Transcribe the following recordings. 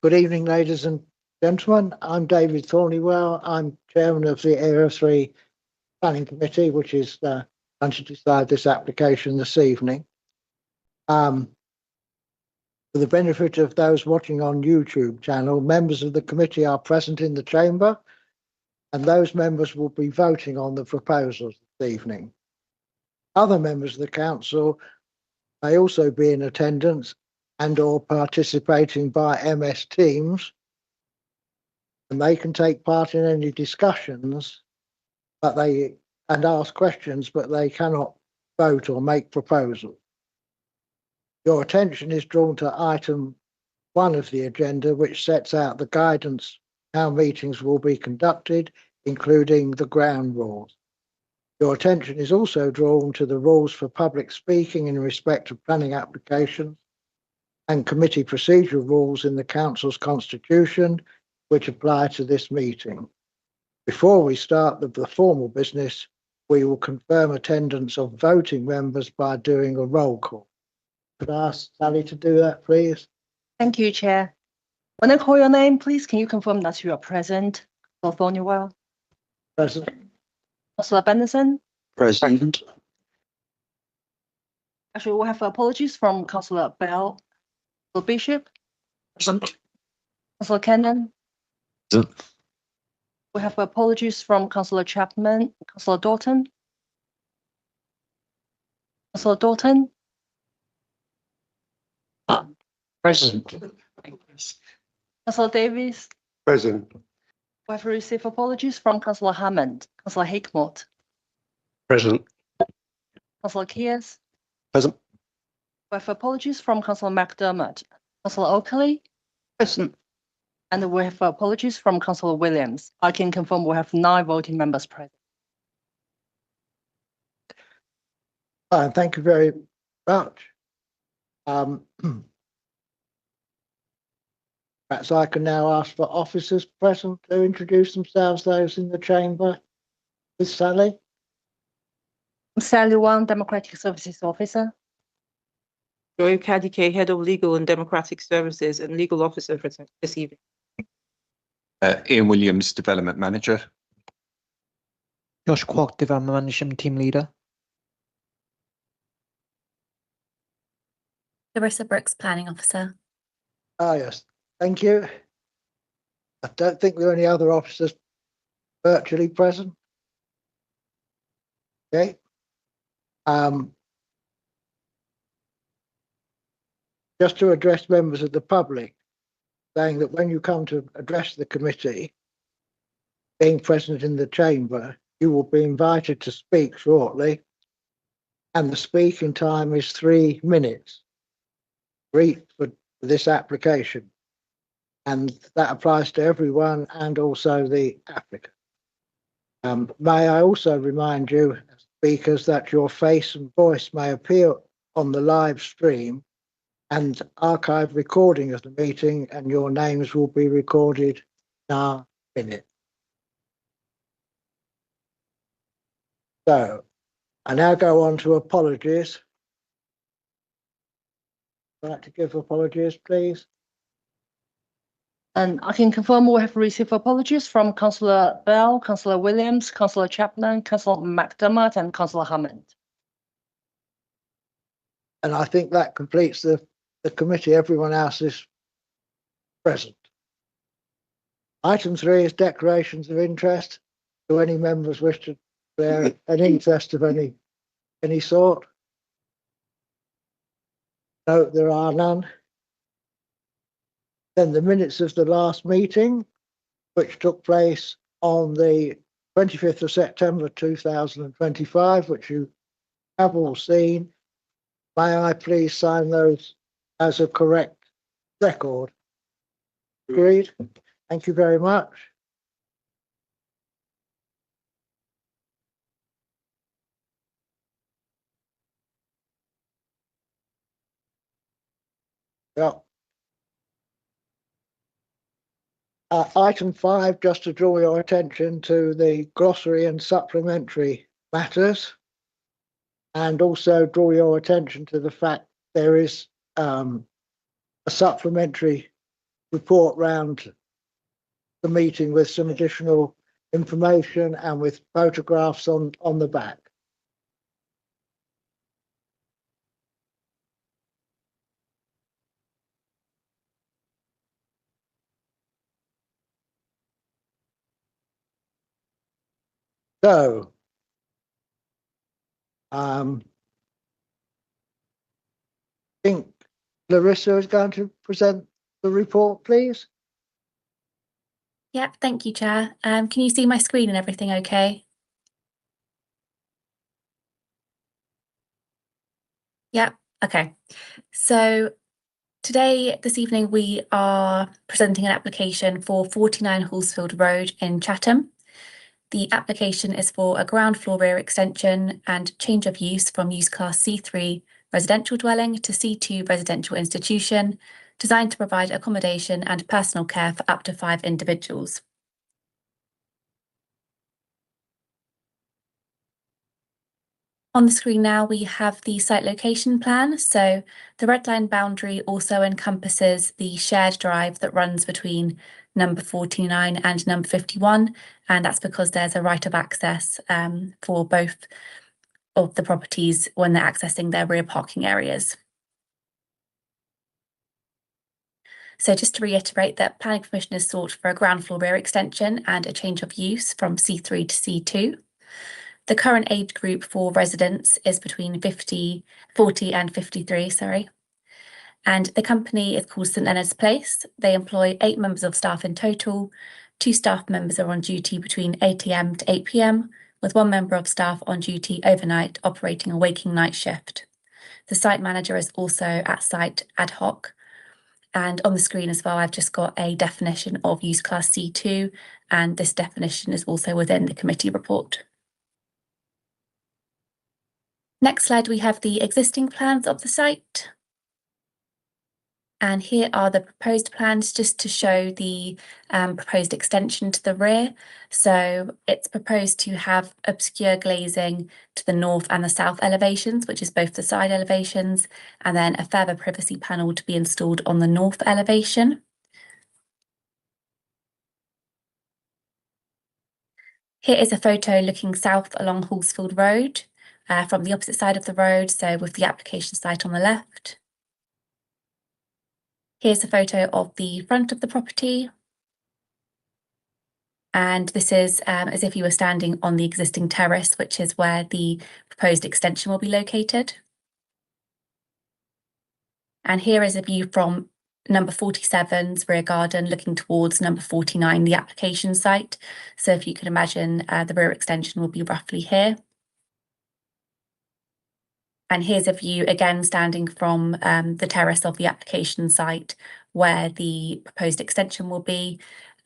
Good evening, ladies and gentlemen. I'm David Thornywell. I'm chairman of the Area 3 Planning Committee, which is going to decide this application this evening. For the benefit of those watching on YouTube channel, members of the committee are present in the chamber, and those members will be voting on the proposals this evening. Other members of the council may also be in attendance and or participating by MS Teams, and they can take part in any discussions and ask questions, but they cannot vote or make proposals. Your attention is drawn to item 1 of the agenda, which sets out the guidance how meetings will be conducted, including the ground rules. Your attention is also drawn to the rules for public speaking in respect of planning applications and committee procedural rules in the council's constitution, which apply to this meeting. Before we start the formal business, we will confirm attendance of voting members by doing a roll call. Could I ask Sally to do that, please? Thank you, Chair. When I call your name, please can you confirm that you are present? Councillor Thornywell. Present. Councillor Benderson. Present. Actually, we'll have apologies from Councillor Bell. Councillor Bishop. Present. Councillor Cannon. Present. We have apologies from Councillor Chapman. Councillor Dalton. Councillor Dalton. Present. Councillor Davies. Present. We have received apologies from Councillor Hammond. Councillor Hickmott. Present. Councillor Kears. Present. We have apologies from Councillor McDermott. Councillor Oakley. Present. And we have apologies from Councillor Williams. I can confirm we have 9 voting members present. Fine, thank you very much. Perhaps I can now ask for officers present to introduce themselves, those in the chamber. Miss Sally? Sally Wang, Democratic Services Officer. Joy Kadike, Head of Legal and Democratic Services and Legal Officer for this evening. Ian Williams, Development Manager. Josh Kwok, Development Management Team Leader. Larissa Brooks, Planning Officer. Ah, yes, thank you. I don't think there are any other officers virtually present. Okay. Just to address members of the public, saying that when you come to address the committee, being present in the chamber, you will be invited to speak shortly, and the speaking time is 3 minutes for this application, and that applies to everyone and also the applicant. May I also remind you, speakers, that your face and voice may appear on the live stream and archive recording of the meeting, and your names will be recorded in our minute. So I now go on to apologies. I'd like to give apologies, please. And I can confirm we have received apologies from Councillor Bell, Councillor Williams, Councillor Chapman, Councillor McDermott, and Councillor Hammond. And I think that completes the committee. Everyone else is present. Item 3 is declarations of interest. Do any members wish to declare an interest of any sort? No, there are none. Then the minutes of the last meeting, which took place on the 25th of September 2025, which you have all seen. May I please sign those as a correct record? Agreed. Thank you very much. Well, item 5, just to draw your attention to the glossary and supplementary matters, and also draw your attention to the fact there is a supplementary report round the meeting with some additional information and with photographs on the back. So, I think Larissa is going to present the report, please. Yep, thank you, Chair. Can you see my screen and everything okay? Yep, okay. So this evening, we are presenting an application for 49 Hallsfield Road in Chatham. The application is for a ground floor rear extension and change of use from use class C3 residential dwelling to C2 residential institution, designed to provide accommodation and personal care for up to 5 individuals. On the screen now, we have the site location plan. So the red line boundary also encompasses the shared drive that runs between number 49 and number 51. And that's because there's a right of access for both of the properties when they're accessing their rear parking areas. So just to reiterate that planning permission is sought for a ground floor rear extension and a change of use from C3 to C2. The current age group for residents is between 40 and 53, sorry. And the company is called St Leonard's Place. They employ 8 members of staff in total. 2 staff members are on duty between 8 AM to 8 PM, with 1 member of staff on duty overnight operating a waking night shift. The site manager is also at site ad hoc. And on the screen as well, I've just got a definition of use class C2, and this definition is also within the committee report. Next slide, we have the existing plans of the site. And here are the proposed plans just to show the proposed extension to the rear. So it's proposed to have obscure glazing to the north and the south elevations, which is both the side elevations, and then a further privacy panel to be installed on the north elevation. Here is a photo looking south along Hallsfield Road from the opposite side of the road, so with the application site on the left. Here's a photo of the front of the property. And this is as if you were standing on the existing terrace, which is where the proposed extension will be located. And here is a view from number 47's rear garden looking towards number 49, the application site. So if you can imagine, the rear extension will be roughly here. And here's a view again standing from the terrace of the application site where the proposed extension will be.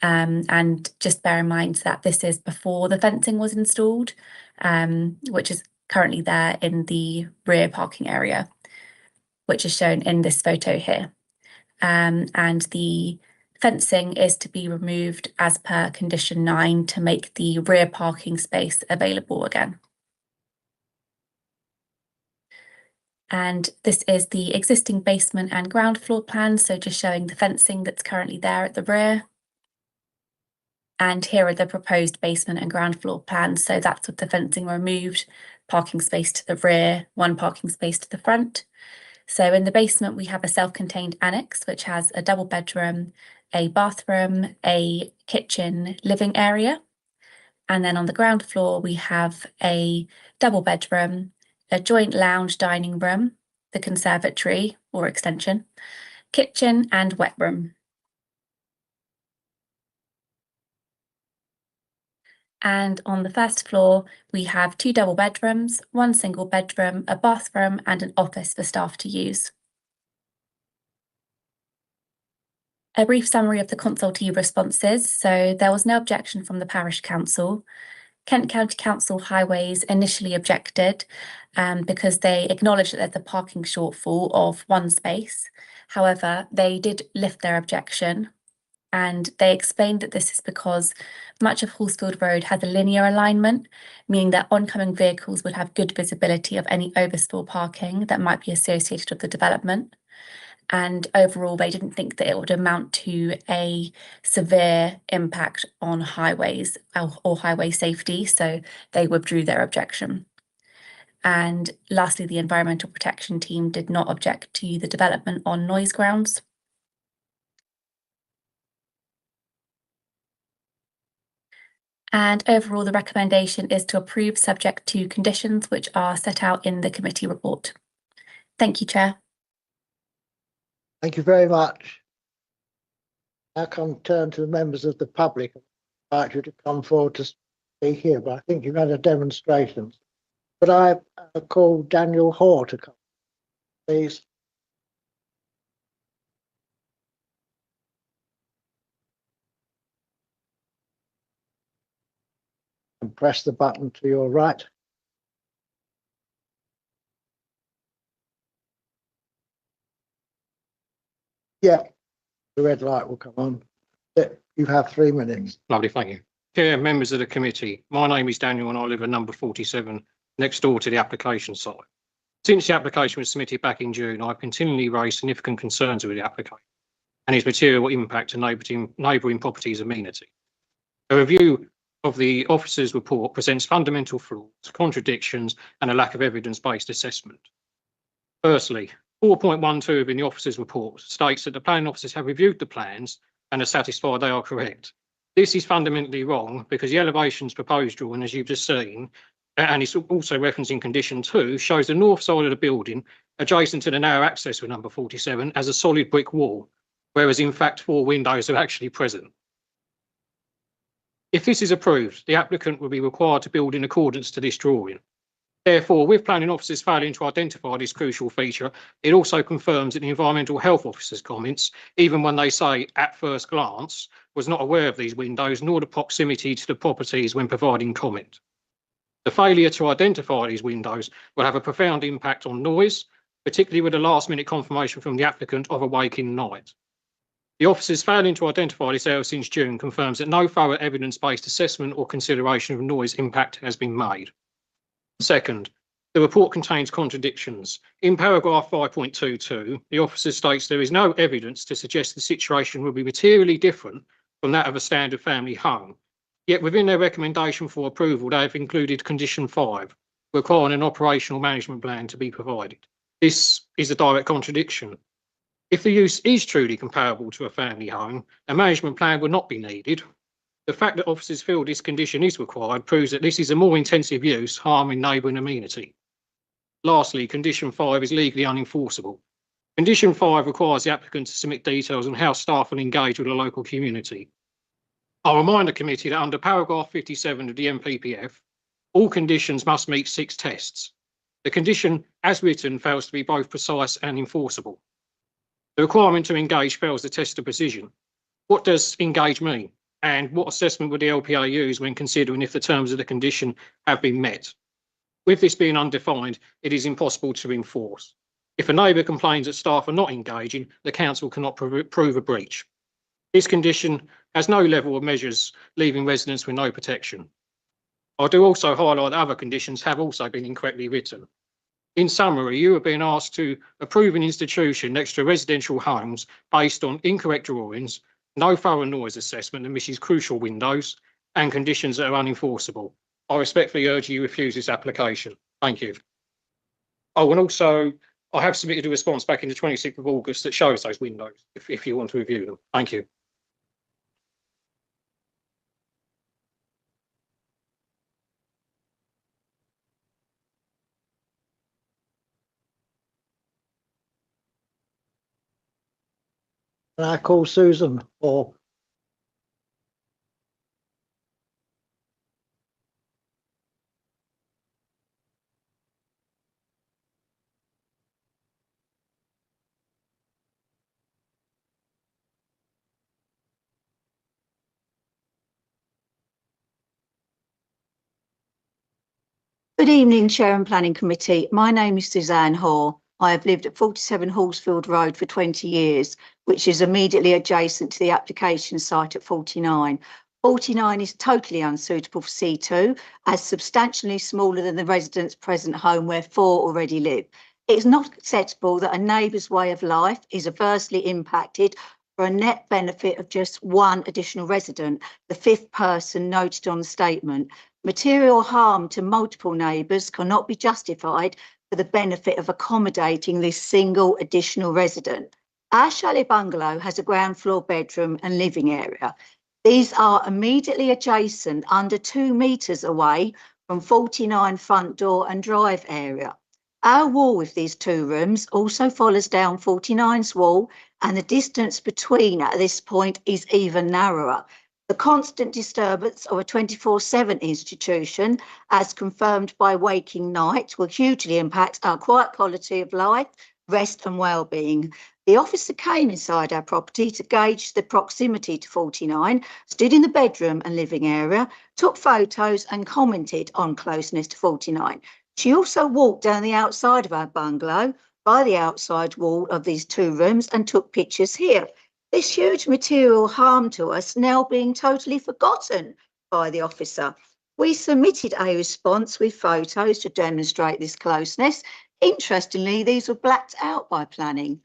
And just bear in mind that this is before the fencing was installed, which is currently there in the rear parking area, which is shown in this photo here. And the fencing is to be removed as per condition 9 to make the rear parking space available again. And this is the existing basement and ground floor plan, so just showing the fencing that's currently there at the rear. And here are the proposed basement and ground floor plans. So that's with the fencing removed, parking space to the rear, 1 parking space to the front. So in the basement, we have a self-contained annex, which has a double bedroom, a bathroom, a kitchen, living area. And then on the ground floor, we have a double bedroom, a joint lounge dining room, the conservatory or extension, kitchen and wet room. And on the first floor, we have 2 double bedrooms, 1 single bedroom, a bathroom and an office for staff to use. A brief summary of the consultee responses. So there was no objection from the parish council. Kent County Council Highways initially objected because they acknowledged that there's a parking shortfall of 1 space. However, they did lift their objection and they explained that this is because much of Hallsfield Road has a linear alignment, meaning that oncoming vehicles would have good visibility of any overspill parking that might be associated with the development. And overall, they didn't think that it would amount to a severe impact on highways or highway safety, so they withdrew their objection. And lastly, the environmental protection team did not object to the development on noise grounds. And overall, the recommendation is to approve subject to conditions which are set out in the committee report. Thank you, Chair. Thank you very much. Now come turn to the members of the public. I invite you to come forward to speak here, but I think you've had a demonstration. Could I call Daniel Hoare to come, please? And press the button to your right. Yeah, the red light will come on. You have 3 minutes. Lovely, thank you. Chair, members of the committee, my name is Daniel and I live at number 47 next door to the application site. Since the application was submitted back in June, I've continually raised significant concerns with the application and its material impact to neighbouring properties' amenity. A review of the officer's report presents fundamental flaws, contradictions and a lack of evidence-based assessment. Firstly, 4.12 in the officer's report states that the planning officers have reviewed the plans and are satisfied they are correct. This is fundamentally wrong because the elevations proposed drawing, as you've just seen, and it's also referencing condition 2, shows the north side of the building adjacent to the narrow access with number 47 as a solid brick wall, whereas in fact 4 windows are actually present. If this is approved, the applicant will be required to build in accordance to this drawing. Therefore, with planning officers failing to identify this crucial feature, it also confirms that the environmental health officer's comments, even when they say at first glance, was not aware of these windows nor the proximity to the properties when providing comment. The failure to identify these windows will have a profound impact on noise, particularly with the last-minute confirmation from the applicant of a waking night. The officers failing to identify this error since June confirms that no thorough evidence-based assessment or consideration of noise impact has been made. Second, the report contains contradictions. In paragraph 5.22, the officer states there is no evidence to suggest the situation will be materially different from that of a standard family home. Yet within their recommendation for approval, they have included condition 5, requiring an operational management plan to be provided. This is a direct contradiction. If the use is truly comparable to a family home, a management plan would not be needed. The fact that officers feel this condition is required proves that this is a more intensive use, harming neighbouring amenity. Lastly, condition 5 is legally unenforceable. Condition 5 requires the applicant to submit details on how staff will engage with the local community. I'll remind the committee that under paragraph 57 of the MPPF, all conditions must meet 6 tests. The condition as written fails to be both precise and enforceable. The requirement to engage fails the test of precision. What does engage mean? And what assessment would the LPA use when considering if the terms of the condition have been met? With this being undefined, it is impossible to enforce. If a neighbour complains that staff are not engaging, the council cannot prove a breach. This condition has no level of measures, leaving residents with no protection. I do also highlight that other conditions have also been incorrectly written. In summary, you are being asked to approve an institution next to residential homes based on incorrect drawings, no thorough noise assessment that misses crucial windows, and conditions that are unenforceable. I respectfully urge you to refuse this application. Thank you. Oh, and also, I have submitted a response back in the 26th of August that shows those windows, if you want to review them. Thank you. And I call Susan or Good evening, Chair and Planning Committee. My name is Suzanne Hoare. I have lived at 47 Hallsfield Road for 20 years, which is immediately adjacent to the application site at 49. 49 is totally unsuitable for C2, as substantially smaller than the residents' present home where 4 already live. It's not acceptable that a neighbour's way of life is adversely impacted for a net benefit of just one additional resident, the fifth person noted on the statement. Material harm to multiple neighbours cannot be justified for the benefit of accommodating this single additional resident. Our chalet bungalow has a ground floor bedroom and living area. These are immediately adjacent, under 2 metres away from 49 front door and drive area. Our wall with these 2 rooms also follows down 49's wall, and the distance between at this point is even narrower. The constant disturbance of a 24/7 institution, as confirmed by waking night, will hugely impact our quiet quality of life, rest and well-being. The officer came inside our property to gauge the proximity to 49, stood in the bedroom and living area, took photos and commented on closeness to 49. She also walked down the outside of our bungalow by the outside wall of these 2 rooms and took pictures here. This huge material harm to us now being totally forgotten by the officer. We submitted a response with photos to demonstrate this closeness. Interestingly, these were blacked out by planning.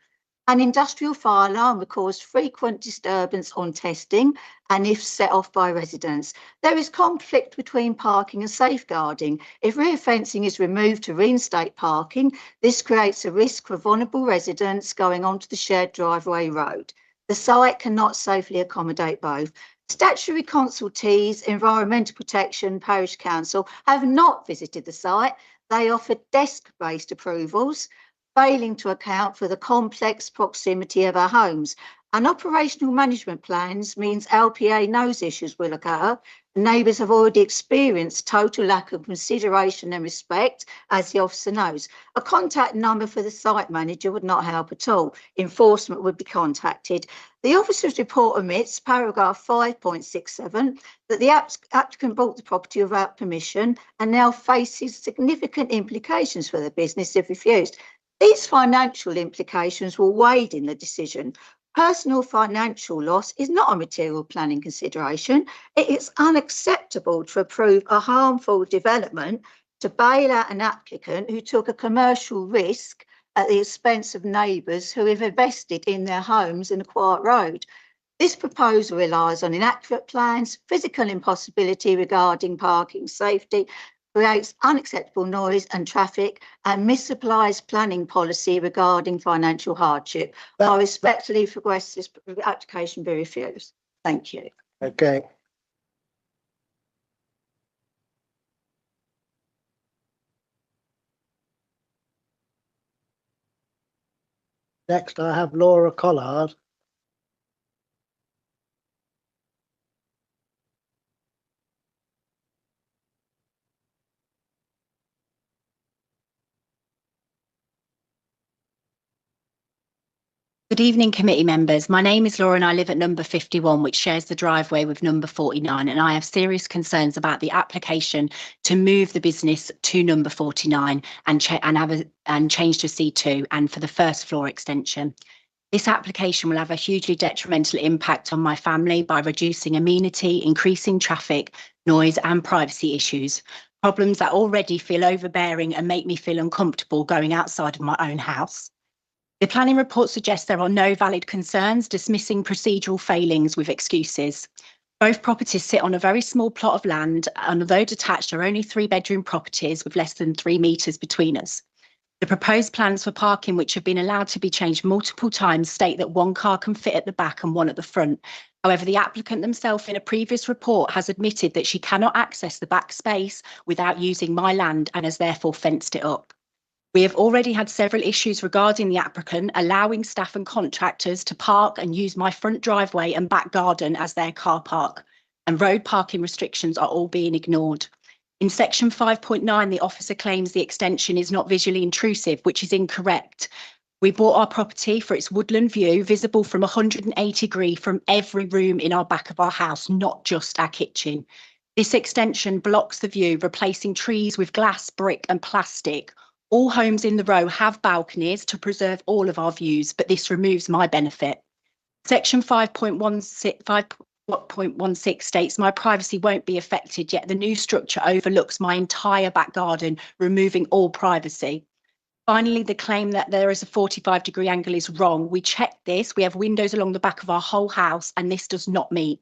An industrial fire alarm would cause frequent disturbance on testing and if set off by residents. There is conflict between parking and safeguarding. If rear fencing is removed to reinstate parking, this creates a risk for vulnerable residents going onto the shared driveway road. The site cannot safely accommodate both. Statutory consultees, Environmental Protection, Parish Council have not visited the site. They offered desk-based approvals, failing to account for the complex proximity of our homes. And operational management plans means LPA knows issues will occur. Neighbours have already experienced total lack of consideration and respect, as the officer knows. A contact number for the site manager would not help at all. Enforcement would be contacted. The officer's report omits paragraph 5.67 that the applicant bought the property without permission and now faces significant implications for the business if refused. These financial implications will weigh in the decision. Personal financial loss is not a material planning consideration. It is unacceptable to approve a harmful development to bail out an applicant who took a commercial risk at the expense of neighbours who have invested in their homes in a quiet road. This proposal relies on inaccurate plans, physical impossibility regarding parking safety, creates unacceptable noise and traffic, and misapplies planning policy regarding financial hardship. I respectfully request this application be refused. Thank you. Okay. Next, I have Laura Collard. Good evening, committee members. My name is Laura and I live at number 51, which shares the driveway with number 49, and I have serious concerns about the application to move the business to number 49 and change to C2 and for the first floor extension. This application will have a hugely detrimental impact on my family by reducing amenity, increasing traffic, noise and privacy issues, problems that already feel overbearing and make me feel uncomfortable going outside of my own house. The planning report suggests there are no valid concerns, dismissing procedural failings with excuses. Both properties sit on a very small plot of land, and although detached, are only 3-bedroom properties with less than 3 metres between us. The proposed plans for parking, which have been allowed to be changed multiple times, state that 1 car can fit at the back and 1 at the front. However, the applicant themselves in a previous report has admitted that she cannot access the back space without using my land and has therefore fenced it up. We have already had several issues regarding the applicant allowing staff and contractors to park and use my front driveway and back garden as their car park, and road parking restrictions are all being ignored. In section 5.9, the officer claims the extension is not visually intrusive, which is incorrect. We bought our property for its woodland view, visible from 180 degrees from every room in our back of our house, not just our kitchen. This extension blocks the view, replacing trees with glass, brick and plastic. All homes in the row have balconies to preserve all of our views, but this removes my benefit. Section 5.16 states my privacy won't be affected, yet the new structure overlooks my entire back garden, removing all privacy. Finally, the claim that there is a 45-degree angle is wrong. We checked this. We have windows along the back of our whole house, and this does not meet.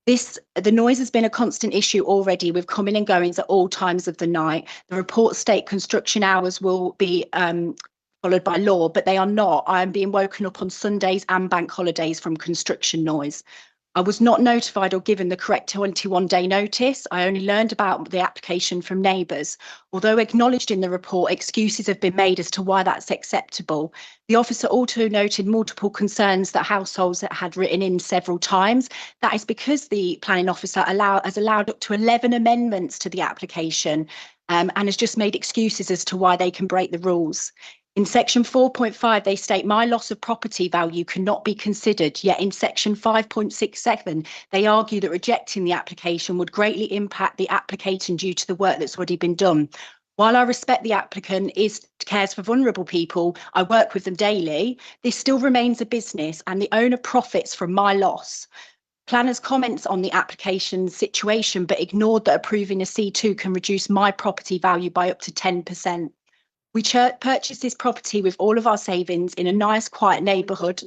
The noise has been a constant issue already with coming and goings at all times of the night. The reports state construction hours will be followed by law, but they are not. I am being woken up on Sundays and bank holidays from construction noise. I was not notified or given the correct 21-day notice. I only learned about the application from neighbours. Although acknowledged in the report, excuses have been made as to why that's acceptable. The officer also noted multiple concerns that households had written in several times. That is because the planning officer has allowed up to 11 amendments to the application and has just made excuses as to why they can break the rules. In section 4.5, they state my loss of property value cannot be considered, yet in section 5.67, they argue that rejecting the application would greatly impact the application due to the work that's already been done. While I respect the applicant cares for vulnerable people, I work with them daily, this still remains a business and the owner profits from my loss. Planners comments on the application situation, but ignored that approving a C2 can reduce my property value by up to 10%. We purchased this property with all of our savings in a nice, quiet neighbourhood.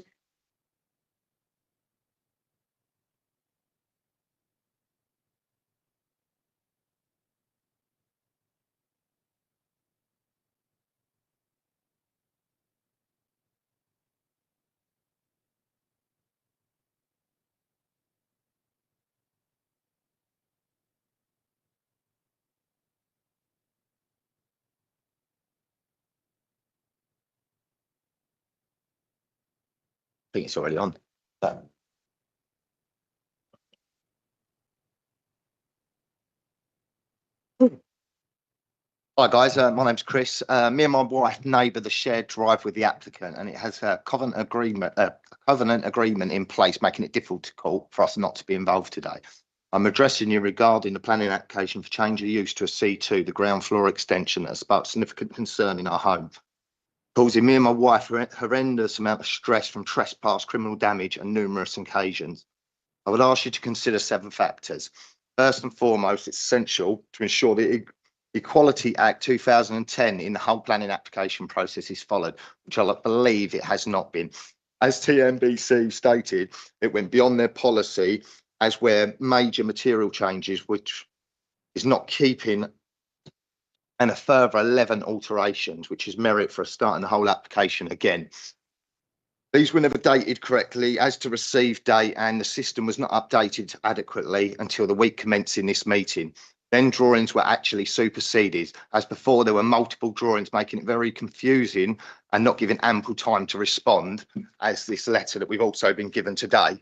I think it's already on. Hi guys, my name's Chris. Me and my wife neighbour the shared drive with the applicant, and it has a covenant agreement in place, making it difficult for us not to be involved today. I'm addressing you regarding the planning application for change of use to a C2, the ground floor extension that sparked significant concern in our home, causing me and my wife a horrendous amount of stress from trespass, criminal damage, and numerous occasions. I would ask you to consider 7 factors. First and foremost, it's essential to ensure the Equality Act 2010 in the whole planning application process is followed, which I believe it has not been. As TNBC stated, it went beyond their policy as where major material changes, which is not keeping, and a further 11 alterations, which is merit for starting the whole application again. These were never dated correctly as to receive date, and the system was not updated adequately until the week commencing this meeting. Then drawings were actually superseded. As before, there were multiple drawings, making it very confusing and not giving ample time to respond, as this letter that we've also been given today,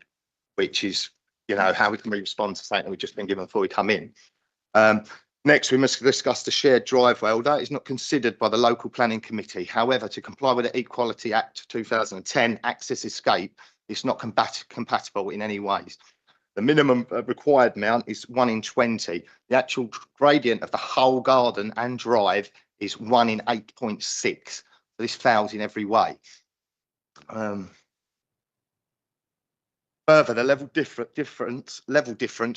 which is, you know, how we can respond to something that we've just been given before we come in. Next, we must discuss the shared driveway. Although it is not considered by the local planning committee, however, to comply with the Equality Act 2010 access escape, it's not compatible in any ways. The minimum required amount is 1 in 20. The actual gradient of the whole garden and drive is 1 in 8.6. So this fails in every way. Further, the level difference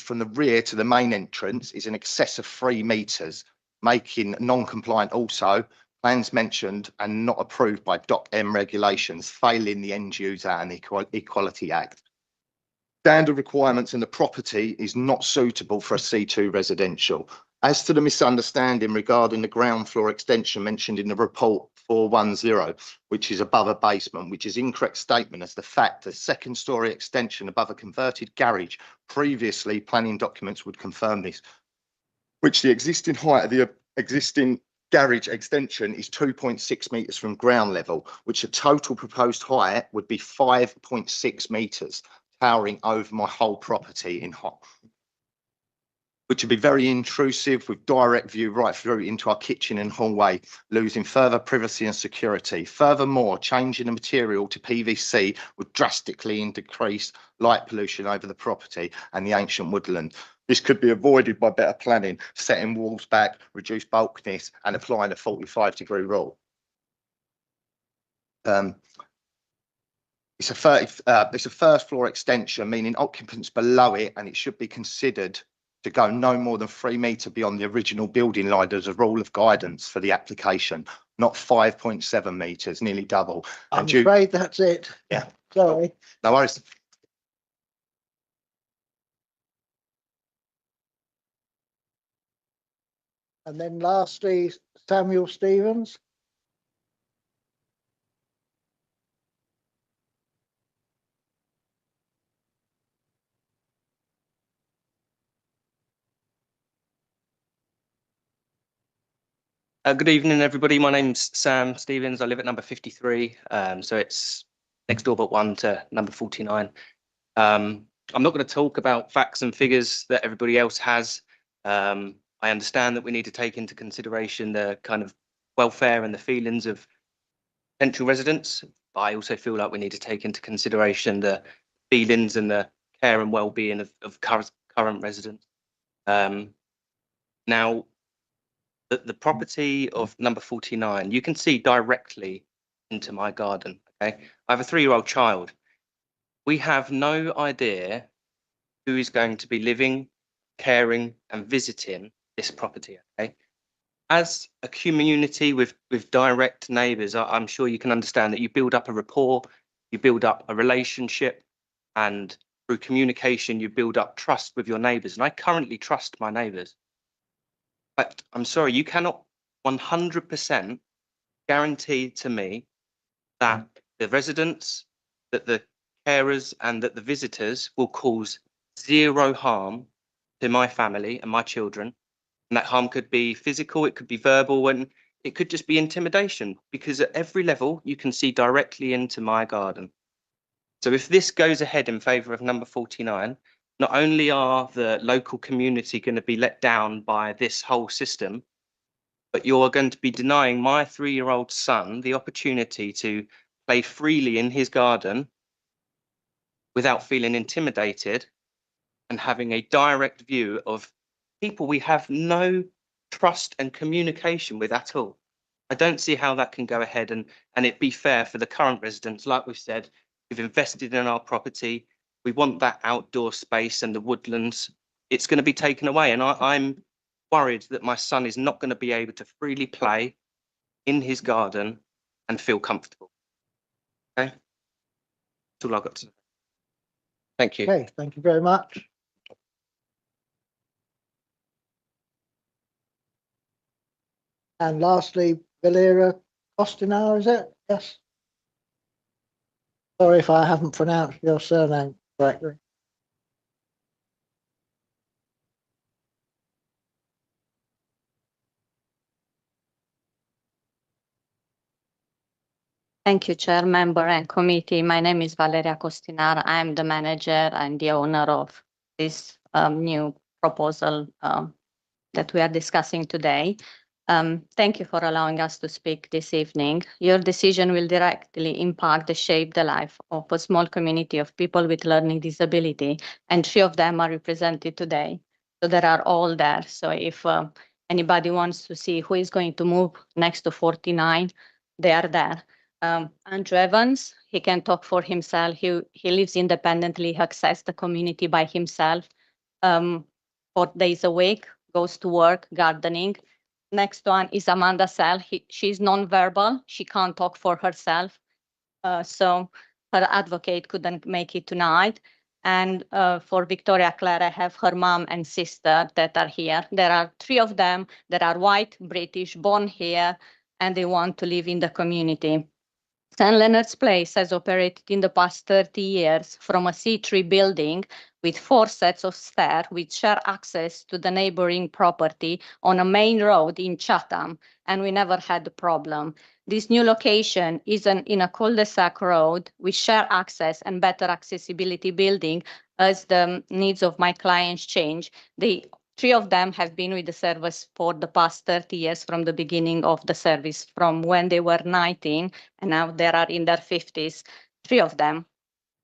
from the rear to the main entrance is in excess of 3 metres, making non-compliant also plans mentioned and not approved by Doc M regulations, failing the end user and the Equality Act. Standard requirements in the property is not suitable for a C2 residential. As to the misunderstanding regarding the ground floor extension mentioned in the report 410, which is above a basement, which is incorrect statement as the fact the 2nd-storey extension above a converted garage, previously planning documents would confirm this, which the existing height of the existing garage extension is 2.6 metres from ground level, which the total proposed height would be 5.6 metres, towering over my whole property in height, which would be very intrusive with direct view right through into our kitchen and hallway, losing further privacy and security. Furthermore, changing the material to PVC would drastically decrease light pollution over the property and the ancient woodland. This could be avoided by better planning, setting walls back, reduce bulkiness, and applying the 45-degree rule. It's a first floor extension, meaning occupants below it, and it should be considered to go no more than 3 metres beyond the original building line as a rule of guidance for the application, not 5.7 metres, nearly double. I'm And you, afraid that's it. Yeah. Sorry. no worries. And then lastly, Samuel Stevens. Good evening, everybody. My name's Sam Stevens. I live at number 53. So it's next door but one to number 49. I'm not going to talk about facts and figures that everybody else has. I understand that we need to take into consideration the kind of welfare and the feelings of potential residents. But I also feel like we need to take into consideration the feelings and the care and well-being of current residents. Now, the property of number 49, you can see directly into my garden. Okay, I have a 3-year-old child. We have no idea who is going to be living, caring, and visiting this property. Okay, as a community with direct neighbours, I'm sure you can understand that you build up a rapport, you build up a relationship, and through communication, you build up trust with your neighbours. And I currently trust my neighbours. But I'm sorry, you cannot 100% guarantee to me that the residents, that the carers, and that the visitors will cause zero harm to my family and my children. And that harm could be physical, it could be verbal, and it could just be intimidation, because at every level you can see directly into my garden. So if this goes ahead in favour of number 49, not only are the local community going to be let down by this whole system, but you're going to be denying my 3-year-old son the opportunity to play freely in his garden without feeling intimidated and having a direct view of people we have no trust and communication with at all. I don't see how that can go ahead and it be fair for the current residents. Like we've said, we've invested in our property. We want that outdoor space and the woodlands. It's going to be taken away. And I'm worried that my son is not going to be able to freely play in his garden and feel comfortable. Okay, that's all I've got to say. Thank you. Okay, thank you very much. And lastly, Valera Costinar, is it? Yes. Sorry if I haven't pronounced your surname correctly. Thank you, Chair, Member and Committee. My name is Valeria Costinar. I am the manager and the owner of this new proposal that we are discussing today. Thank you for allowing us to speak this evening. Your decision will directly impact and shape the life of a small community of people with learning disability, and 3 of them are represented today. So they are all there. So if anybody wants to see who is going to move next to 49, they are there. Andrew Evans, he can talk for himself. He lives independently, he accesses the community by himself 4 days a week, goes to work, gardening. Next one is Amanda Sell. She's non-verbal. She can't talk for herself. So her advocate couldn't make it tonight. And for Victoria Clare, I have her mom and sister that are here. There are 3 of them that are white, British, born here, and they want to live in the community. St. Leonard's Place has operated in the past 30 years from a C3 building with 4 sets of stairs which share access to the neighboring property on a main road in Chatham, and we never had a problem. This new location is in a cul-de-sac road with share access and better accessibility building as the needs of my clients change. 3 of them have been with the service for the past 30 years from the beginning of the service, from when they were 19, and now they are in their 50s, 3 of them.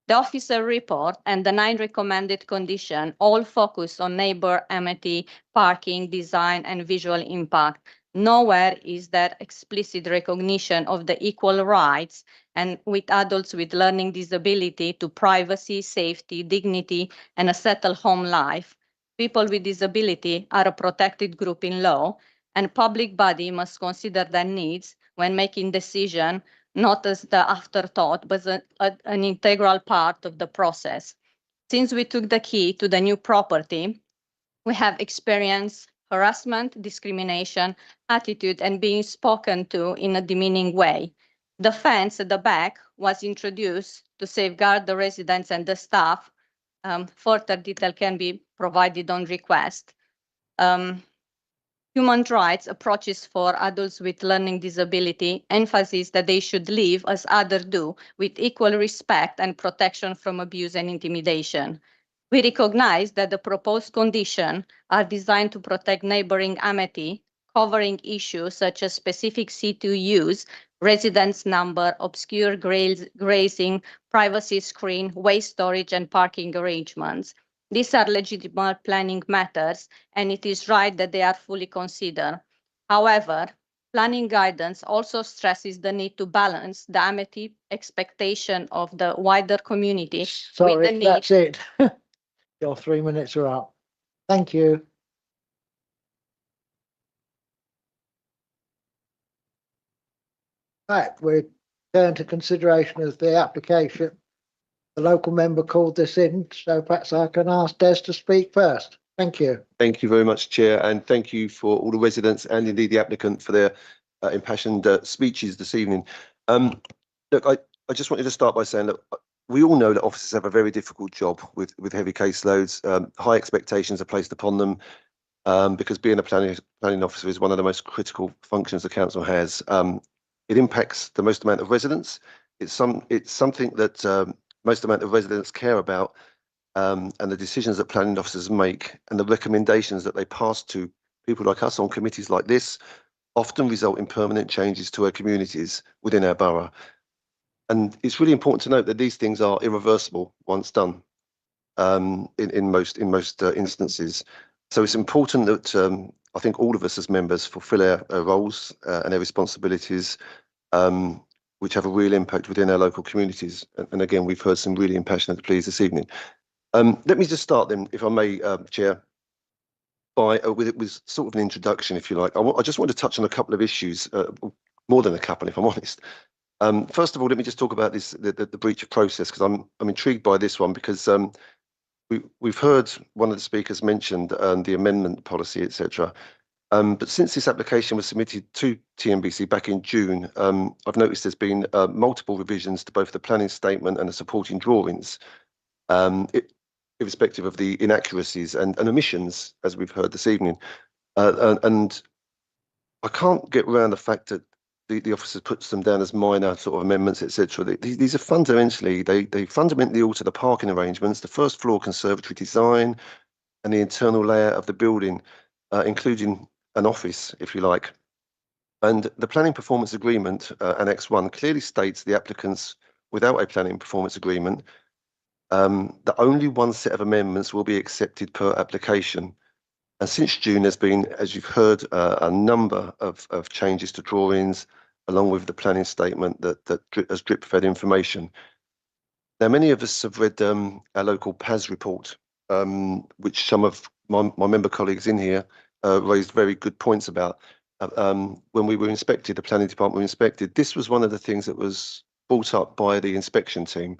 The officer report and the 9 recommended conditions all focus on neighbor amenity, parking, design, and visual impact. Nowhere is there explicit recognition of the equal rights and with adults with learning disability to privacy, safety, dignity, and a settled home life. People with disability are a protected group in law, and public body must consider their needs when making decision, not as the afterthought, but an integral part of the process. Since we took the key to the new property, we have experienced harassment, discrimination, attitude, and being spoken to in a demeaning way. The fence at the back was introduced to safeguard the residents and the staff. Further detail can be provided on request. Human rights approaches for adults with learning disability emphasize that they should live as others do, with equal respect and protection from abuse and intimidation. We recognize that the proposed conditions are designed to protect neighboring amity, covering issues such as specific C2 use, residence number, obscure grazing, privacy screen, waste storage, and parking arrangements. These are legitimate planning matters, and it is right that they are fully considered. However, planning guidance also stresses the need to balance the amity expectation of the wider community with the Sorry, need. that's it. Your 3 minutes are up. Thank you. Right, we turn to consideration of the application. The local member called this in, so perhaps I can ask Des to speak first. Thank you. Thank you very much, Chair, and thank you for all the residents and indeed the applicant for their impassioned speeches this evening. Look, I just wanted to start by saying that we all know that officers have a very difficult job with heavy caseloads. High expectations are placed upon them because being a planning officer is one of the most critical functions the council has. It impacts the most amount of residents. It's something that most amount of residents care about, and the decisions that planning officers make and the recommendations that they pass to people like us on committees like this often result in permanent changes to our communities within our borough. And it's really important to note that these things are irreversible once done in most instances. So it's important that I think all of us as members fulfil our roles and our responsibilities, which have a real impact within our local communities. And again, we've heard some really impassioned pleas this evening. Let me just start then, if I may, Chair, by with sort of an introduction, if you like. I just want to touch on a couple of issues, more than a couple, if I'm honest. First of all, let me just talk about the breach of process, because I'm intrigued by this one, because we've heard one of the speakers mentioned the amendment policy, etc. But since this application was submitted to TNBC back in June, I've noticed there's been multiple revisions to both the planning statement and the supporting drawings, irrespective of the inaccuracies and omissions, as we've heard this evening. And I can't get around the fact that the officer puts them down as minor sort of amendments, etc. These are fundamentally, they fundamentally alter the parking arrangements, the first floor conservatory design, and the internal layout of the building, including an office, if you like. And the planning performance agreement, Annex 1, clearly states the applicants without a planning performance agreement that only one set of amendments will be accepted per application. And since June, there's been, as you've heard, a number of changes to drawings, along with the planning statement that has drip-fed information. Now, many of us have read our local PAS report, which some of my member colleagues in here raised very good points about. When we were inspected, the planning department were inspected, this was one of the things that was brought up by the inspection team,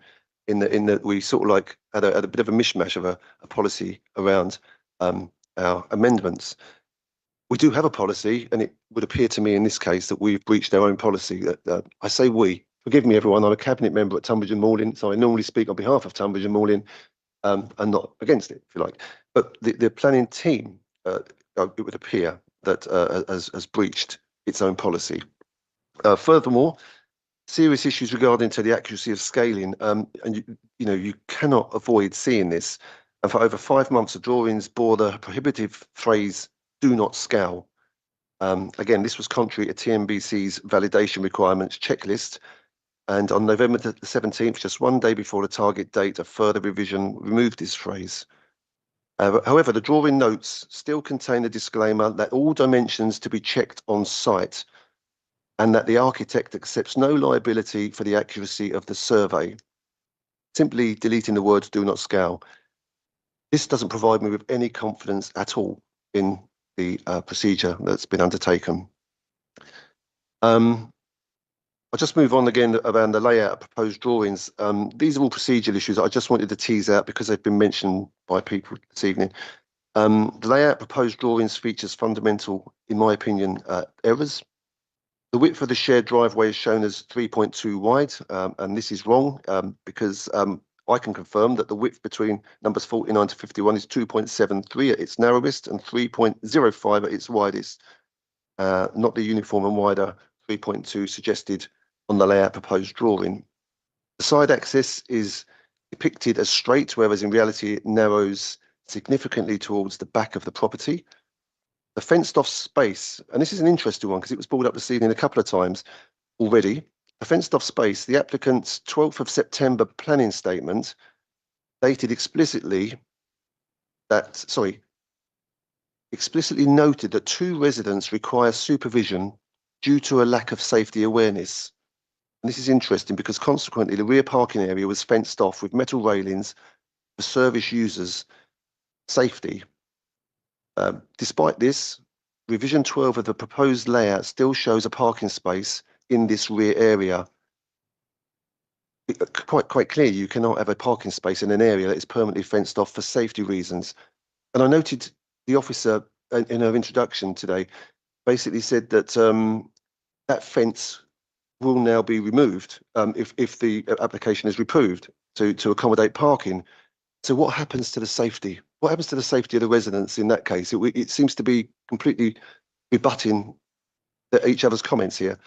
in that we sort of like had a bit of a mishmash of a policy around our amendments. We do have a policy, and it would appear to me in this case that we've breached our own policy. That I say we, forgive me everyone, I'm a cabinet member at Tunbridge and Malling, so I normally speak on behalf of Tunbridge and Malling, and not against it, if you like. But the planning team, it would appear that has breached its own policy. Furthermore, serious issues regarding to the accuracy of scaling, and you cannot avoid seeing this. And for over 5 months, the drawings bore the prohibitive phrase "do not scale." Again, this was contrary to TNBC's validation requirements checklist. And on November the 17th, just 1 day before the target date, a further revision removed this phrase. However, the drawing notes still contain a disclaimer that all dimensions to be checked on site, and that the architect accepts no liability for the accuracy of the survey. Simply deleting the words "do not scale." This doesn't provide me with any confidence at all in the procedure that's been undertaken. I'll just move on again around the layout of proposed drawings. These are all procedural issues I just wanted to tease out because they've been mentioned by people this evening. The layout of proposed drawings features fundamental, in my opinion, errors. The width of the shared driveway is shown as 3.2 wide, and this is wrong because I can confirm that the width between numbers 49 to 51 is 2.73 at its narrowest and 3.05 at its widest, not the uniform and wider 3.2 suggested on the layout proposed drawing. The side axis is depicted as straight, whereas in reality it narrows significantly towards the back of the property. The fenced off space, and this is an interesting one because it was brought up this evening a couple of times already. The fenced off space, the applicant's 12th of September planning statement dated explicitly noted that 2 residents require supervision due to a lack of safety awareness. And this is interesting because consequently the rear parking area was fenced off with metal railings for service users' safety. Despite this, revision 12 of the proposed layout still shows a parking space in this rear area. Quite clear, you cannot have a parking space in an area that is permanently fenced off for safety reasons. And I noted the officer in her introduction today basically said that that fence will now be removed if the application is approved to accommodate parking. So what happens to the safety? What happens to the safety of the residents in that case? It seems to be completely rebutting each other's comments here.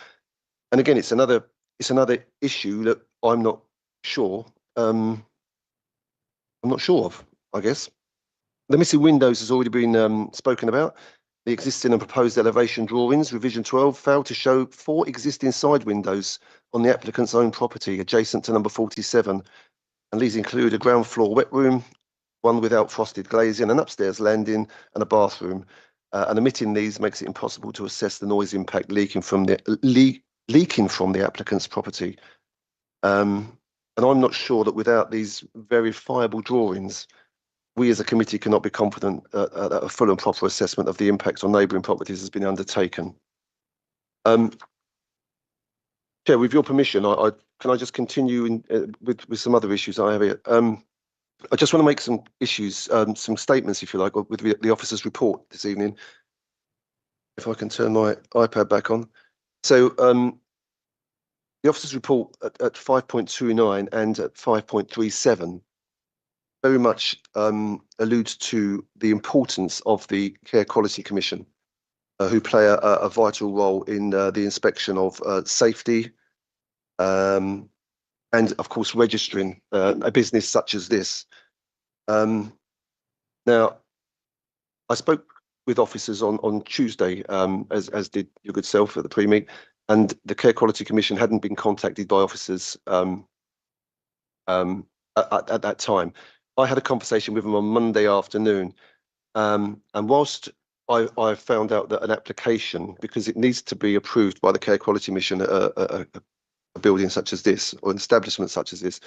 And again, it's another issue that I'm not sure. I'm not sure of, I guess. The missing windows has already been spoken about. The existing and proposed elevation drawings, revision 12, failed to show 4 existing side windows on the applicant's own property adjacent to number 47. And these include a ground floor wet room, one without frosted glazing, an upstairs landing and a bathroom. And omitting these makes it impossible to assess the noise impact leaking from the applicant's property. And I'm not sure that without these verifiable drawings, we as a committee cannot be confident that a full and proper assessment of the impact on neighbouring properties has been undertaken. Chair, with your permission, can I just continue with some other issues I have here? I just want to make some some statements, if you like, with the officer's report this evening. If I can turn my iPad back on. So the officer's report at 5.29 and at 5.37 very much alludes to the importance of the Care Quality Commission, who play a vital role in the inspection of safety and, of course, registering a business such as this. Now, I spoke with officers on Tuesday, as did your good self at the pre-meet, and the Care Quality Commission hadn't been contacted by officers at that time. I had a conversation with them on Monday afternoon, and whilst I found out that an application, because it needs to be approved by the Care Quality Commission, a building such as this or an establishment such as this,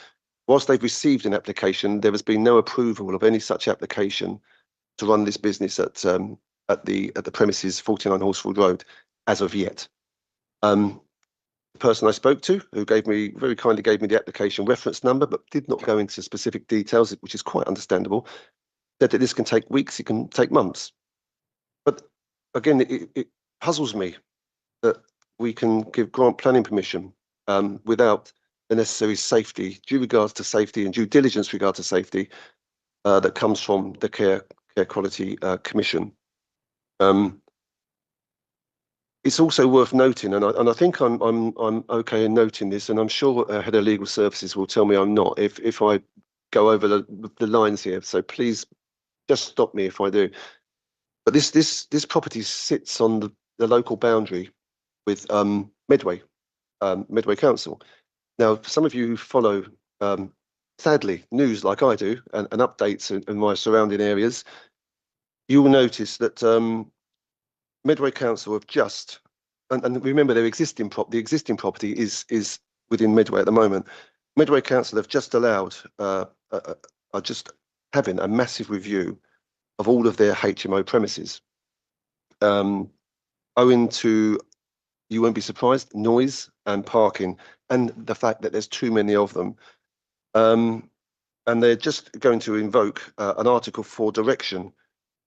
whilst they've received an application, there has been no approval of any such application to run this business at the premises 49 Horsfield Road as of yet. The person I spoke to, who very kindly gave me the application reference number, but did not go into specific details, which is quite understandable, said that this can take weeks, it can take months. But again, it puzzles me that we can grant planning permission without the necessary safety, due regards to safety and due diligence regard to safety that comes from the Care Quality Commission. It's also worth noting, and I think I'm okay in noting this, and I'm sure Head of Legal Services will tell me I'm not if I go over the lines here. So please just stop me if I do. But this property sits on the local boundary with Medway Council. Now, for some of you who follow, sadly, news like I do and updates in my surrounding areas, you will notice that Medway Council have just, and remember the existing property is within Medway at the moment. Medway Council have just allowed, are just having a massive review of all of their HMO premises. Owing to, you won't be surprised, noise and parking, and the fact that there's too many of them. And they're just going to invoke an Article 4 direction,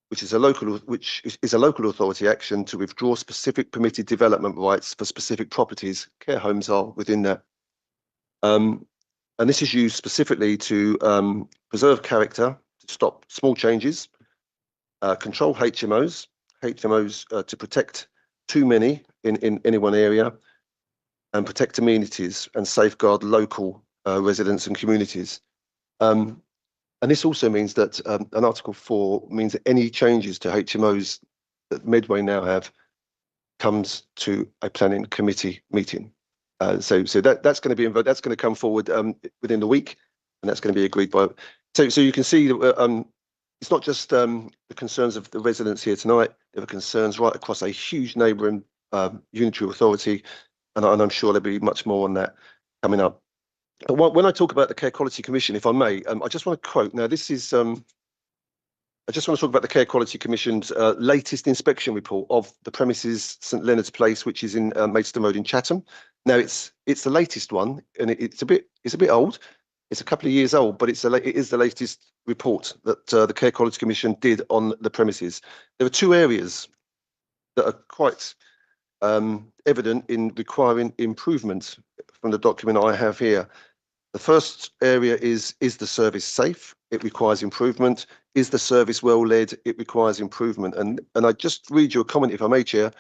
which is a local authority action to withdraw specific permitted development rights for specific properties. Care homes are within that. And this is used specifically to preserve character, to stop small changes, control HMOs to protect too many in any one area, and protect amenities and safeguard local residents and communities. And this also means that an Article 4 means that any changes to HMOs that Medway now have comes to a planning committee meeting. So that's going to be that's going to come forward within the week, and that's going to be agreed by. So you can see that it's not just the concerns of the residents here tonight. There are concerns right across a huge neighbouring unitary authority, and I'm sure there'll be much more on that coming up. But when I talk about the Care Quality Commission, if I may, I just want to quote. Now, this is. I just want to talk about the Care Quality Commission's latest inspection report of the premises St Leonard's Place, which is in Maidstone Road in Chatham. Now, it's the latest one, and it's a bit old. It's a couple of years old, but it is the latest report that the Care Quality Commission did on the premises. There are two areas that are quite evident in requiring improvement from the document I have here. The first area is the service safe? It requires improvement. Is the service well led? It requires improvement. And I just read you a comment, if I may, Chair,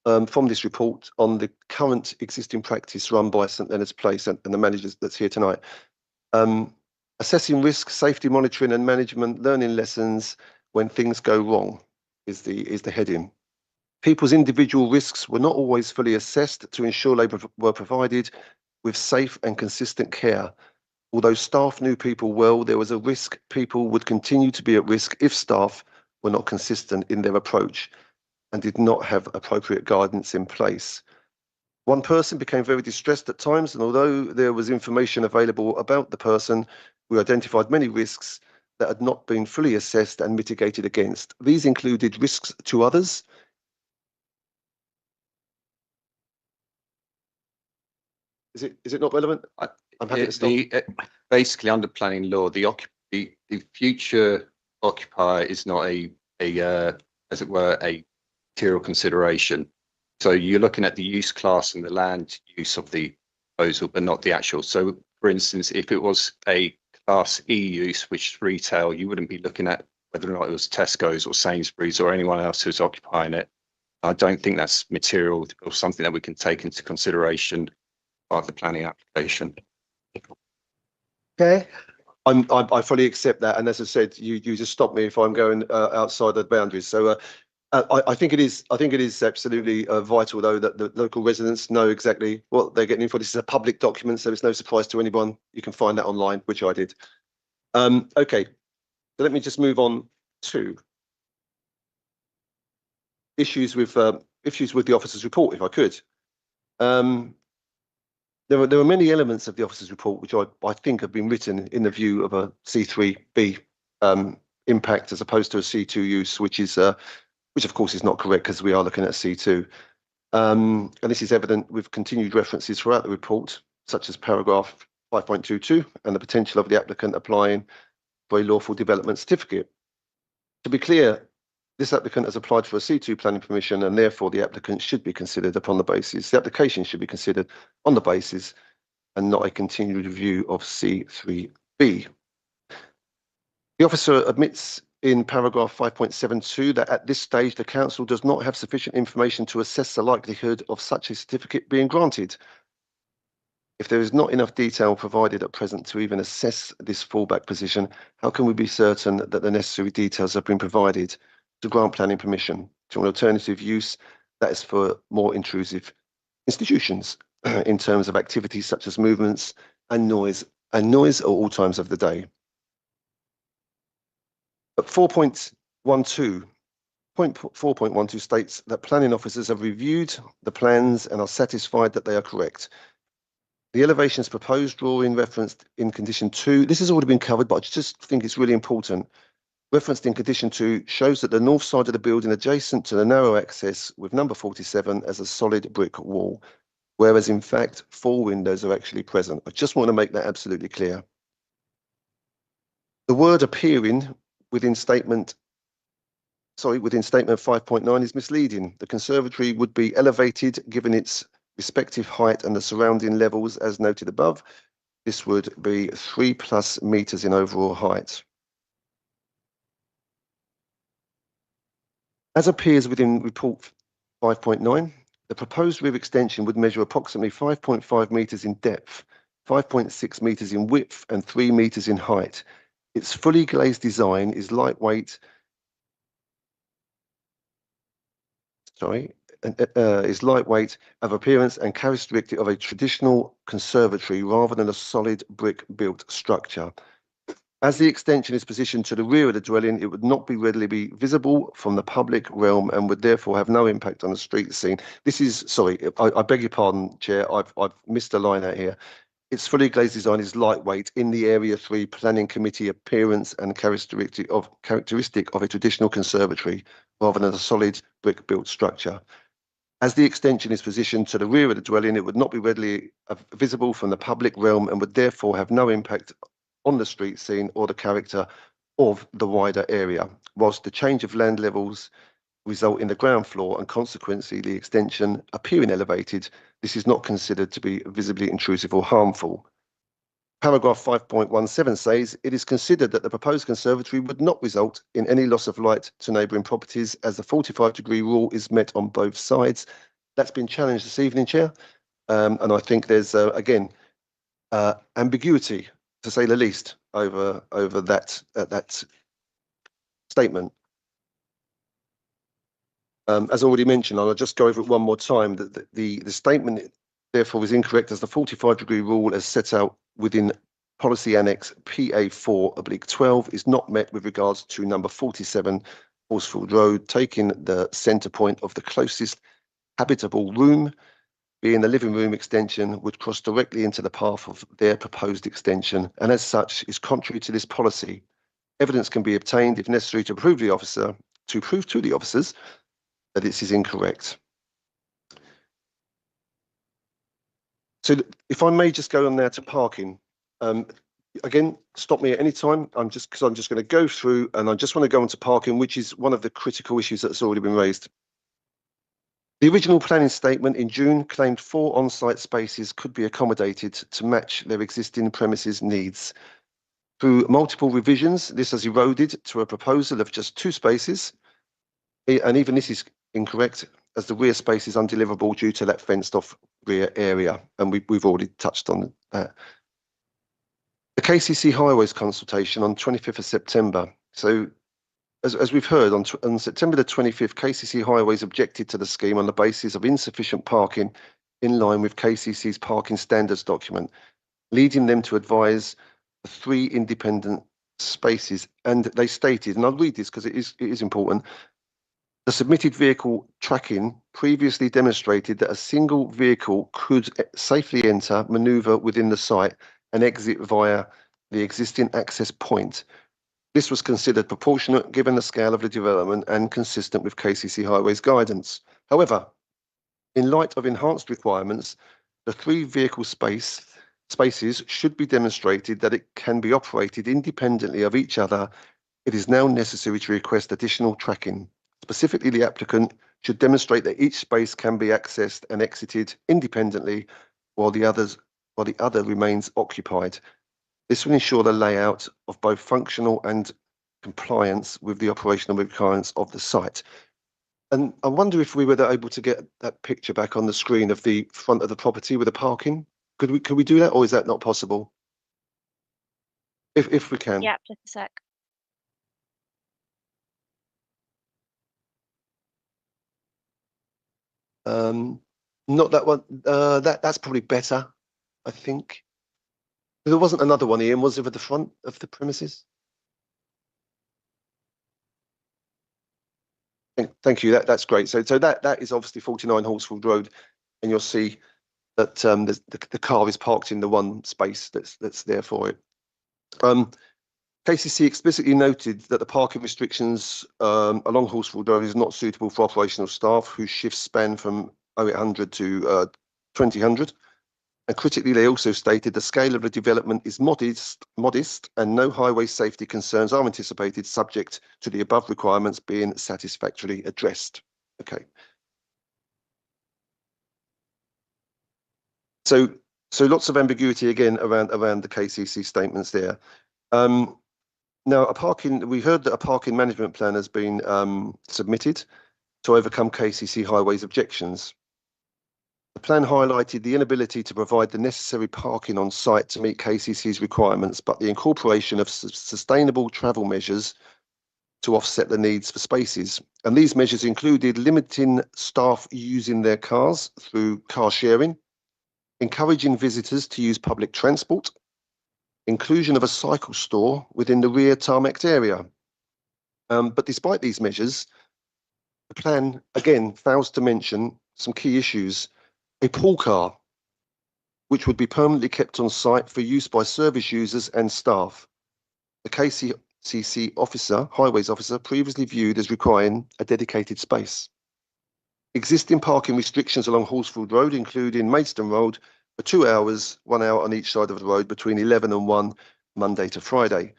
from this report on the current existing practice run by St Leonard's Place and the managers that's here tonight. Assessing risk, safety monitoring and management, learning lessons when things go wrong is the heading. People's individual risks were not always fully assessed to ensure they were provided with safe and consistent care. Although staff knew people well, there was a risk people would continue to be at risk if staff were not consistent in their approach and did not have appropriate guidance in place. One person became very distressed at times, and although there was information available about the person, we identified many risks that had not been fully assessed and mitigated against. These included risks to others. Is it not relevant? I'm happy to stop. Basically, under planning law, the future occupier is not as it were, a material consideration. So you're looking at the use class and the land use of the proposal, but not the actual. So, for instance, if it was a Class E use, which is retail, you wouldn't be looking at whether or not it was Tesco's or Sainsbury's or anyone else who's occupying it. I don't think that's material or something that we can take into consideration part of the planning application. Okay. I fully accept that, and as I said, you just stop me if I'm going outside the boundaries. So I think it is absolutely vital, though, that the local residents know exactly what they're getting in for. This is a public document, so it's no surprise to anyone. You can find that online, which I did. Okay, so let me just move on to issues with the officer's report, if I could. There are many elements of the officer's report which I think have been written in the view of a C3B impact as opposed to a C2 use, which of course is not correct because we are looking at C2. And this is evident with continued references throughout the report, such as paragraph 5.22 and the potential of the applicant applying for a lawful development certificate. To be clear, this applicant has applied for a C2 planning permission, and therefore the applicant should be considered upon the basis. The application should be considered on the basis and not a continued review of C3B. The officer admits in paragraph 5.72 that at this stage the council does not have sufficient information to assess the likelihood of such a certificate being granted. If there is not enough detail provided at present to even assess this fallback position, how can we be certain that the necessary details have been provided to grant planning permission to an alternative use that is for more intrusive institutions in terms of activities such as movements and noise at all times of the day? At 4.12 states that planning officers have reviewed the plans and are satisfied that they are correct. The elevations proposed drawing referenced in condition 2, this has already been covered, but I just think it's really important. Referenced in condition 2 shows that the north side of the building adjacent to the narrow access with number 47 as a solid brick wall, whereas in fact 4 windows are actually present. I just want to make that absolutely clear. The word appearing within statement 5.9 is misleading. The conservatory would be elevated given its respective height and the surrounding levels as noted above. This would be 3+ meters in overall height. As appears within report 5.9, the proposed rear extension would measure approximately 5.5 meters in depth, 5.6 meters in width and 3 meters in height. Its fully glazed design is lightweight, of appearance and characteristic of a traditional conservatory rather than a solid brick built structure. As the extension is positioned to the rear of the dwelling, it would not be readily visible from the public realm and would therefore have no impact on the street scene. This is, sorry, I beg your pardon, Chair, I've missed a line out here. Its fully glazed design is lightweight in the Area 3 Planning Committee appearance and characteristic of a traditional conservatory rather than a solid brick built structure. As the extension is positioned to the rear of the dwelling, it would not be readily visible from the public realm and would therefore have no impact on the street scene or the character of the wider area, whilst the change of land levels result in the ground floor and consequently the extension appearing elevated, this is not considered to be visibly intrusive or harmful. Paragraph 5.17 says, it is considered that the proposed conservatory would not result in any loss of light to neighbouring properties as the 45-degree rule is met on both sides. That's been challenged this evening, Chair, and I think there's, again, ambiguity, to say the least, over that statement. As already mentioned, I'll just go over it one more time, that the statement therefore is incorrect as the 45-degree rule as set out within Policy Annex PA4/12 is not met with regards to number 47 Horsfield Road, taking the centre point of the closest habitable room, being the living room extension, would cross directly into the path of their proposed extension, and as such is contrary to this policy. Evidence can be obtained if necessary to prove to the officers that this is incorrect. So if I may just go on now to parking. Again, stop me at any time. I'm just going to go through and I just want to go on to parking, which is one of the critical issues that's already been raised. The original planning statement in June claimed 4 on-site spaces could be accommodated to match their existing premises needs. Through multiple revisions, this has eroded to a proposal of just 2 spaces, and even this is incorrect as the rear space is undeliverable due to that fenced-off rear area, and we've already touched on that. The KCC Highways consultation on 25th of September. So as we've heard, on September the 25th, KCC Highways objected to the scheme on the basis of insufficient parking in line with KCC's parking standards document, leading them to advise the 3 independent spaces. And they stated, and I'll read this because it is important, the submitted vehicle tracking previously demonstrated that a single vehicle could safely enter, manoeuvre within the site and exit via the existing access point. This was considered proportionate given the scale of the development and consistent with KCC Highways guidance. However, in light of enhanced requirements, the 3 vehicle spaces should be demonstrated that it can be operated independently of each other. It is now necessary to request additional tracking. Specifically, the applicant should demonstrate that each space can be accessed and exited independently while the other remains occupied. This will ensure the layout of both functional and compliance with the operational requirements of the site. And I wonder if we were able to get that picture back on the screen of the front of the property with the parking. Could we do that, or is that not possible? If we can. Yeah, just a sec. Not that one. That's probably better, I think. There wasn't another one, Ian, was there, at the front of the premises? Thank you. That's great. So that is obviously 49 Horsfield Road, and you'll see that the car is parked in the one space that's there for it. KCC explicitly noted that the parking restrictions along Horsfield Road is not suitable for operational staff whose shifts span from 0800 to 2000. And critically, they also stated the scale of the development is modest and no highway safety concerns are anticipated, subject to the above requirements being satisfactorily addressed. Okay. So lots of ambiguity again around the KCC statements there. Now, we heard that a parking management plan has been submitted to overcome KCC Highways' objections. The plan highlighted the inability to provide the necessary parking on site to meet KCC's requirements, but the incorporation of sustainable travel measures to offset the needs for spaces. And these measures included limiting staff using their cars through car sharing, encouraging visitors to use public transport, inclusion of a cycle store within the rear tarmacked area. But despite these measures, the plan again fails to mention some key issues. A pool car, which would be permanently kept on site for use by service users and staff. The KCC highways officer, previously viewed as requiring a dedicated space. Existing parking restrictions along Horsfield Road, including Maidstone Road, for 2 hours, 1 hour on each side of the road between 11 and 1, Monday to Friday.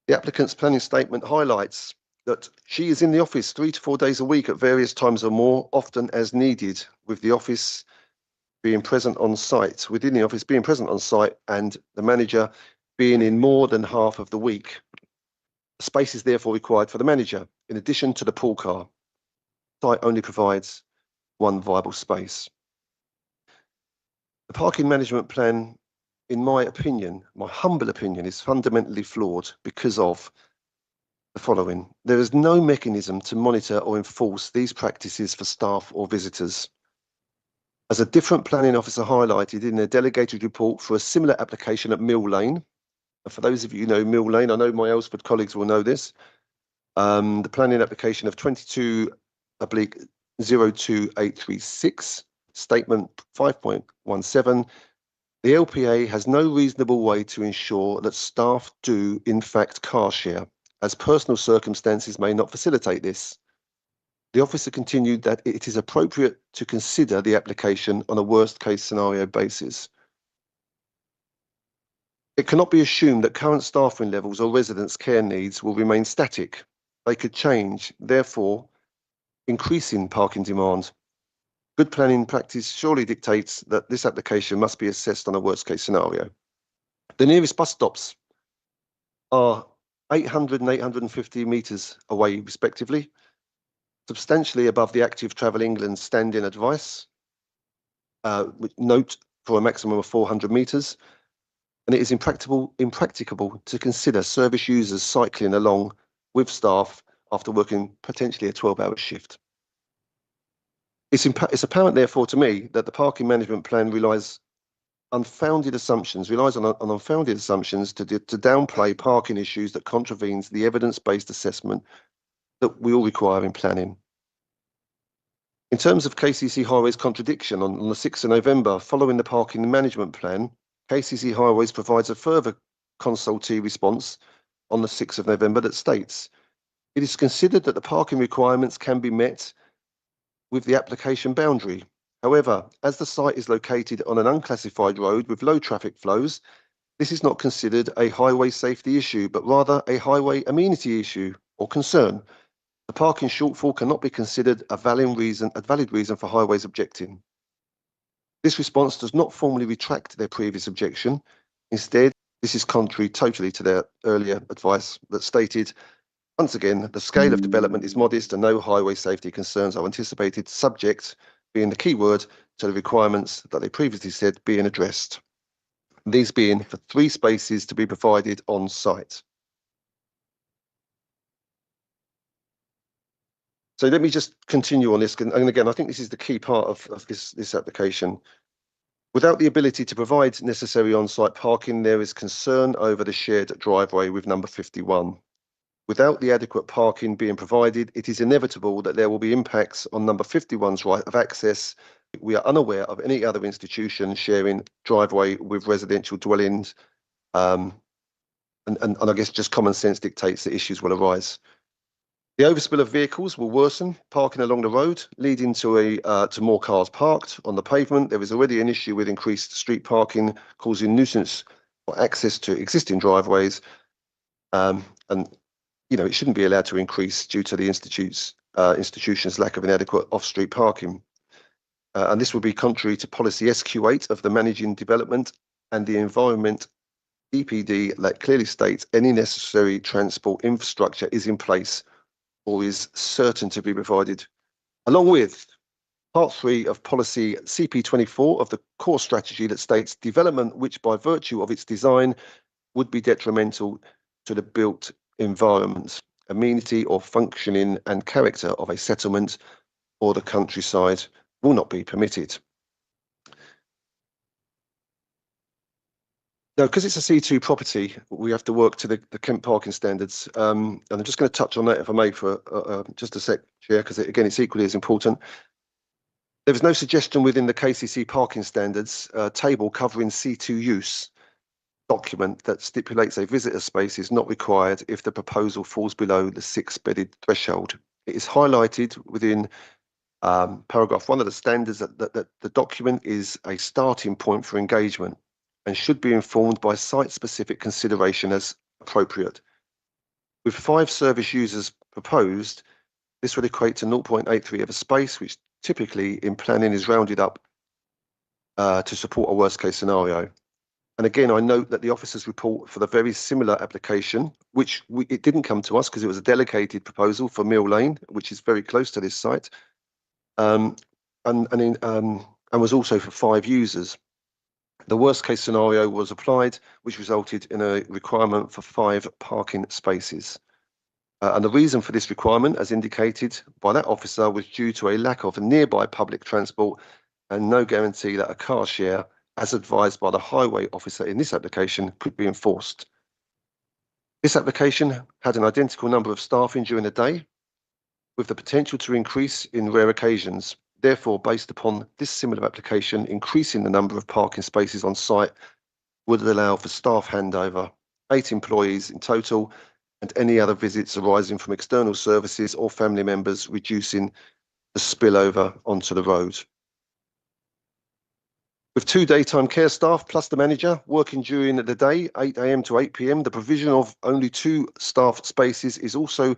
The applicant's planning statement highlights that she is in the office 3 to 4 days a week at various times or more, often as needed, with the office being present on site, within the office being present on site, and the manager being in more than half of the week. Space is therefore required for the manager, in addition to the pool car. Site only provides one viable space. The parking management plan, in my opinion, my humble opinion, is fundamentally flawed because of the following. There is no mechanism to monitor or enforce these practices for staff or visitors. As a different planning officer highlighted in a delegated report for a similar application at Mill Lane, and for those of you who know Mill Lane, I know my Aylesford colleagues will know this, the planning application of 22/02836, statement 5.17, the LPA has no reasonable way to ensure that staff do in fact car share, as personal circumstances may not facilitate this. The officer continued that it is appropriate to consider the application on a worst case scenario basis. It cannot be assumed that current staffing levels or residents' care needs will remain static. They could change, therefore increasing parking demand. Good planning practice surely dictates that this application must be assessed on a worst case scenario. The nearest bus stops are 800 and 850 metres away respectively, substantially above the Active Travel England stand-in advice, with note for a maximum of 400 metres, and it is impracticable to consider service users cycling along with staff after working potentially a 12-hour shift. It's apparent, therefore, to me that the parking management plan relies on unfounded assumptions to downplay parking issues that contravenes the evidence-based assessment that we all require in planning. In terms of KCC Highways' contradiction, on the 6th of November, following the parking management plan, KCC Highways provides a further consultee response on the 6th of November that states, it is considered that the parking requirements can be met with the application boundary. However, as the site is located on an unclassified road with low traffic flows, this is not considered a highway safety issue, but rather a highway amenity issue or concern. The parking shortfall cannot be considered a valid reason for highways objecting. This response does not formally retract their previous objection. Instead, this is contrary totally to their earlier advice that stated, once again, the scale of development is modest and no highway safety concerns are anticipated, subject being the key word to the requirements that they previously said being addressed. These being for 3 spaces to be provided on site. So let me just continue on this, and again, I think this is the key part of this application. Without the ability to provide necessary on-site parking, there is concern over the shared driveway with number 51. Without the adequate parking being provided, it is inevitable that there will be impacts on number 51's right of access we are unaware of any other institution sharing driveway with residential dwellings. And I guess just common sense dictates that issues will arise. The overspill of vehicles will worsen, parking along the road, leading to more cars parked on the pavement. There is already an issue with increased street parking, causing nuisance for access to existing driveways. And it shouldn't be allowed to increase due to the institution's lack of inadequate off-street parking. And this will be contrary to policy SQ8 of the Managing Development and the Environment EPD that clearly states any necessary transport infrastructure is in place or is certain to be provided, along with Part 3 of Policy CP24 of the core strategy that states development which by virtue of its design would be detrimental to the built environment, amenity or functioning and character of a settlement or the countryside will not be permitted. Now, because it's a C2 property, we have to work to the Kent parking standards. And I'm just going to touch on that, if I may, for just a sec, Chair, because again, it's equally as important. There is no suggestion within the KCC parking standards table covering C2 use document that stipulates a visitor space is not required if the proposal falls below the 6-bedded threshold. It is highlighted within paragraph 1 of the standards that the document is a starting point for engagement and should be informed by site-specific consideration as appropriate. With 5 service users proposed, this would equate to 0.83 of a space, which typically in planning is rounded up to support a worst-case scenario. And again, I note that the officer's report for the very similar application, which it didn't come to us because it was a delegated proposal for Mill Lane, which is very close to this site, and was also for 5 users. The worst case scenario was applied, which resulted in a requirement for 5 parking spaces. And the reason for this requirement, as indicated by that officer, was due to a lack of nearby public transport and no guarantee that a car share, as advised by the highway officer in this application, could be enforced. This application had an identical number of staffing during the day, with the potential to increase in rare occasions. Therefore, based upon this similar application, increasing the number of parking spaces on site would allow for staff handover, 8 employees in total, and any other visits arising from external services or family members, reducing the spillover onto the road. With 2 daytime care staff plus the manager working during the day, 8 AM to 8 PM, the provision of only 2 staff spaces is also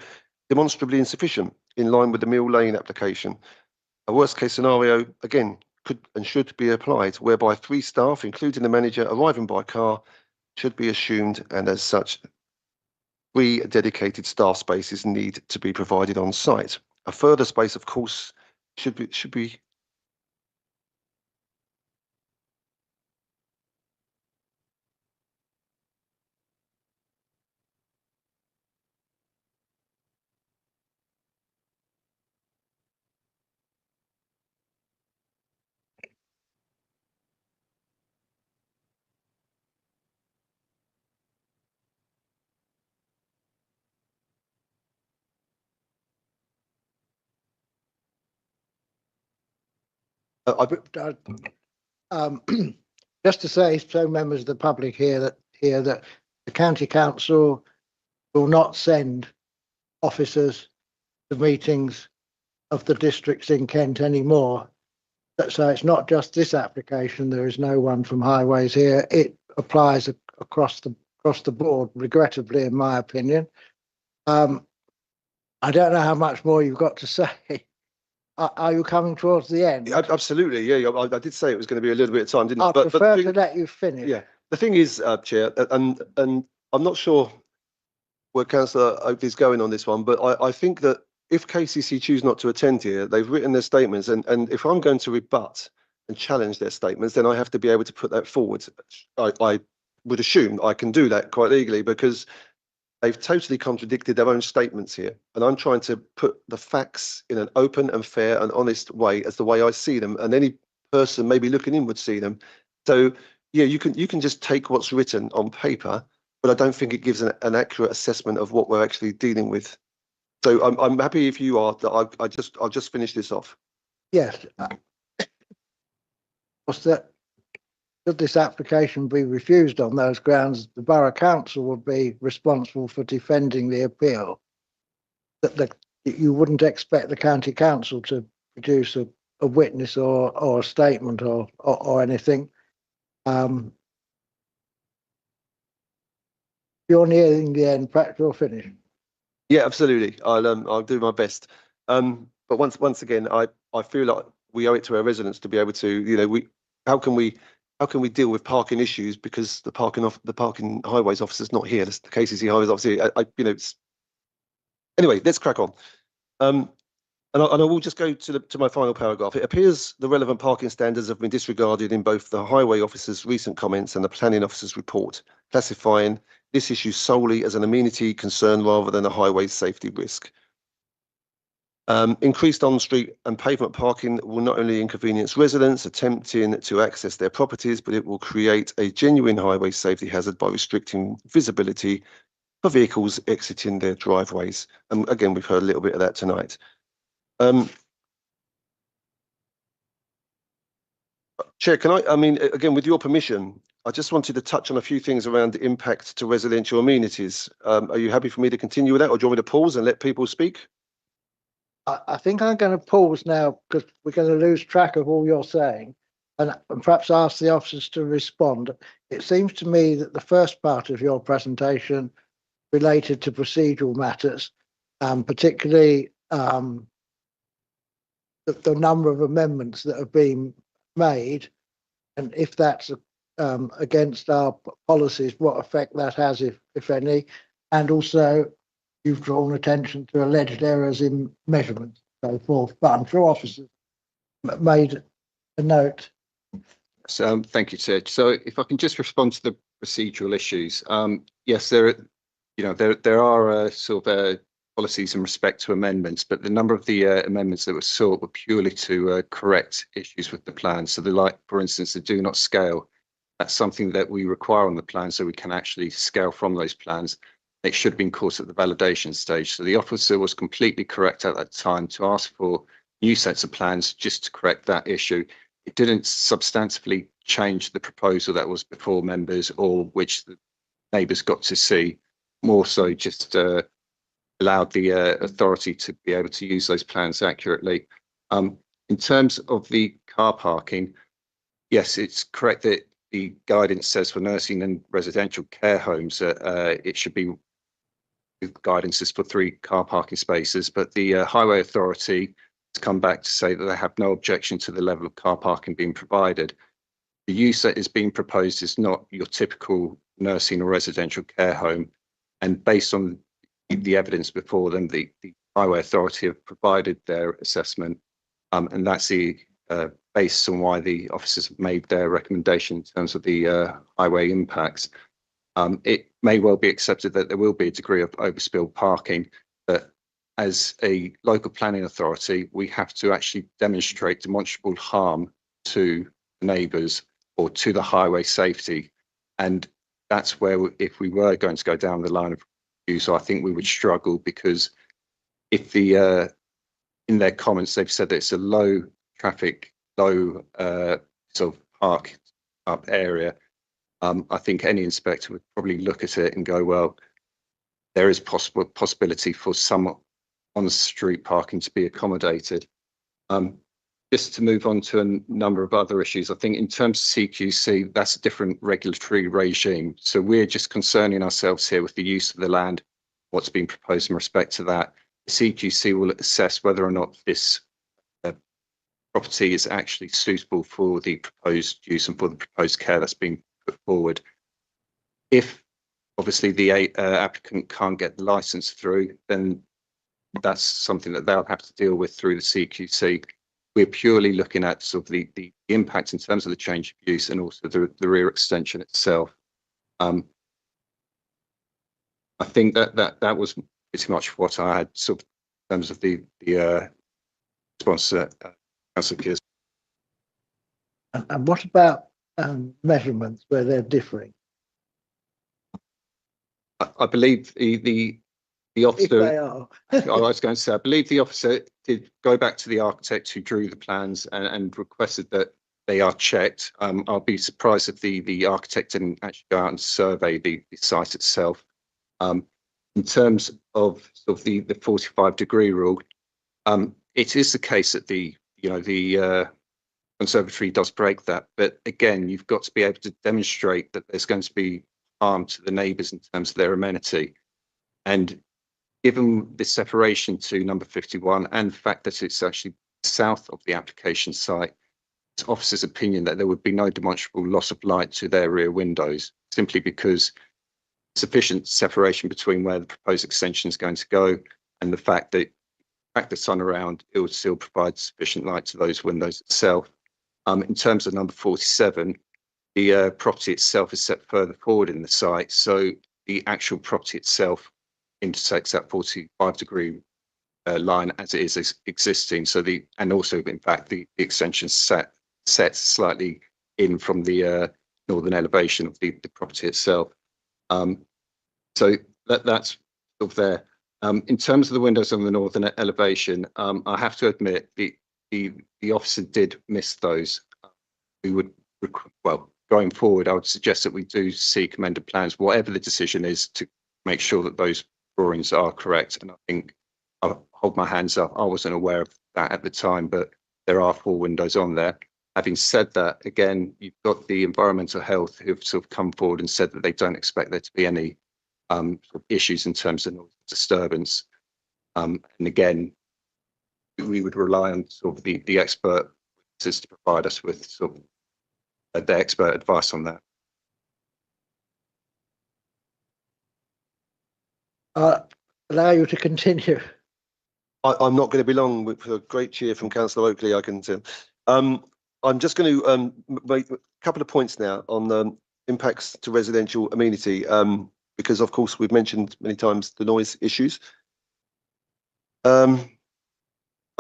demonstrably insufficient, in line with the Mill Lane application. A worst case scenario, again, could and should be applied, whereby 3 staff, including the manager, arriving by car, should be assumed, and as such, 3 dedicated staff spaces need to be provided on site. A further space, of course, should be just to say, so members of the public here that the county council will not send officers to meetings of the districts in Kent anymore. So it's not just this application. There is no one from highways here. It applies across the board, regrettably, in my opinion. I don't know how much more you've got to say. Are you coming towards the end? Absolutely, yeah. I did say it was going to be a little bit of time, didn't I? I prefer to let you finish. Yeah, the thing is, Chair, and I'm not sure where Councillor Oakley's going on this one, but I think that if KCC choose not to attend here, they've written their statements, and if I'm going to rebut and challenge their statements, then I have to be able to put that forward. I would assume I can do that quite legally, because they've totally contradicted their own statements here. And I'm trying to put the facts in an open and fair and honest way, as the way I see them, and any person maybe looking in would see them. So yeah, you can just take what's written on paper, but I don't think it gives an accurate assessment of what we're actually dealing with. So I'm happy if you are, that I'll just finish this off. Yes. was that should this application be refused on those grounds, the Borough Council would be responsible for defending the appeal. That you wouldn't expect the County Council to produce a witness or a statement or anything. You're nearing the end, perhaps you're finished. Yeah, absolutely. I'll do my best. But once again, I feel like we owe it to our residents to be able to, you know, how can we deal with parking issues because the parking highways officer's not here. The KCC highways officer, you know, anyway, let's crack on. And I will just go to my final paragraph. It appears the relevant parking standards have been disregarded in both the highway officer's recent comments and the planning officer's report, classifying this issue solely as an amenity concern rather than a highway safety risk. Increased on-street and pavement parking will not only inconvenience residents attempting to access their properties, but it will create a genuine highway safety hazard by restricting visibility for vehicles exiting their driveways. And again, we've heard a little bit of that tonight. Chair, I mean, again, with your permission, I just wanted to touch on a few things around the impact to residential amenities. Are you happy for me to continue with that, or do you want me to pause and let people speak? I think I'm going to pause now because we're going to lose track of all you're saying and perhaps ask the officers to respond. It seems to me that the first part of your presentation related to procedural matters, particularly the number of amendments that have been made, and if that's against our policies, what effect that has, if any, and also you've drawn attention to alleged errors in measurements, so forth. But I'm sure officers made a note. So thank you, Ted. So if I can just respond to the procedural issues. Yes, there are sort of policies in respect to amendments, but the number of the amendments that were sought were purely to correct issues with the plan. So for instance, the do not scale. That's something that we require on the plan so we can actually scale from those plans. It should have been caught at the validation stage. So the officer was completely correct at that time to ask for new sets of plans just to correct that issue. It didn't substantively change the proposal that was before members or which the neighbours got to see. More so just allowed the authority to be able to use those plans accurately. In terms of the car parking, yes, it's correct that the guidance says for nursing and residential care homes that it should be guidance is for 3 car parking spaces, but the Highway Authority has come back to say that they have no objection to the level of car parking being provided. The use that is being proposed is not your typical nursing or residential care home, and based on the evidence before them, the Highway Authority have provided their assessment, and that's the basis on why the officers have made their recommendation in terms of the highway impacts. It may well be accepted that there will be a degree of overspill parking, but as a local planning authority, we have to actually demonstrate demonstrable harm to neighbours or to the highway safety. And that's where, if we were going to go down the line of use, I think we would struggle, because if in their comments, they've said that it's a low traffic, low sort of park up area. I think any inspector would probably look at it and go, well, there is possibility for some on-street parking to be accommodated. Just to move on to a number of other issues, I think in terms of CQC, that's a different regulatory regime. So we're just concerning ourselves here with the use of the land, what's being proposed in respect to that. The CQC will assess whether or not this property is actually suitable for the proposed use and for the proposed care that's being put forward. If obviously the applicant can't get the licence through, then that's something that they'll have to deal with through the CQC. We're purely looking at sort of the impact in terms of the change of use and also the rear extension itself. I think that was pretty much what I had sort of in terms of the response to Councillor Kears. And what about measurements where they're differing? I believe the officer, If they are. I was going to say, I believe the officer did go back to the architect who drew the plans and requested that they are checked. I'll be surprised if the architect didn't actually go out and survey the site itself. In terms of sort of the 45-degree rule, it is the case that the conservatory does break that, but again, you've got to be able to demonstrate that there's going to be harm to the neighbours in terms of their amenity. And given the separation to number 51 and the fact that it's actually south of the application site, it's officer's opinion that there would be no demonstrable loss of light to their rear windows, simply because sufficient separation between where the proposed extension is going to go and the fact that the sun around, it would still provide sufficient light to those windows itself. In terms of number 47, the property itself is set further forward in the site, so the actual property itself intersects that 45-degree line as it is existing. So and also in fact the extension sets slightly in from the northern elevation of the property itself. So that's sort of there. In terms of the windows on the northern elevation, I have to admit the officer did miss those. We would, well, going forward, I would suggest that we do seek amended plans, whatever the decision is, to make sure that those drawings are correct. And I think I'll hold my hands up. I wasn't aware of that at the time, but there are 4 windows on there. Having said that, again, you've got the environmental health who've sort of come forward and said that they don't expect there to be any sort of issues in terms of noise disturbance. And again, we would rely on sort of the expert witnesses to provide us with sort of their expert advice on that. Allow you to continue. I'm not going to be long with a great cheer from Councillor Oakley, I can tell. I'm just going to make a couple of points now on impacts to residential amenity, because of course we've mentioned many times the noise issues.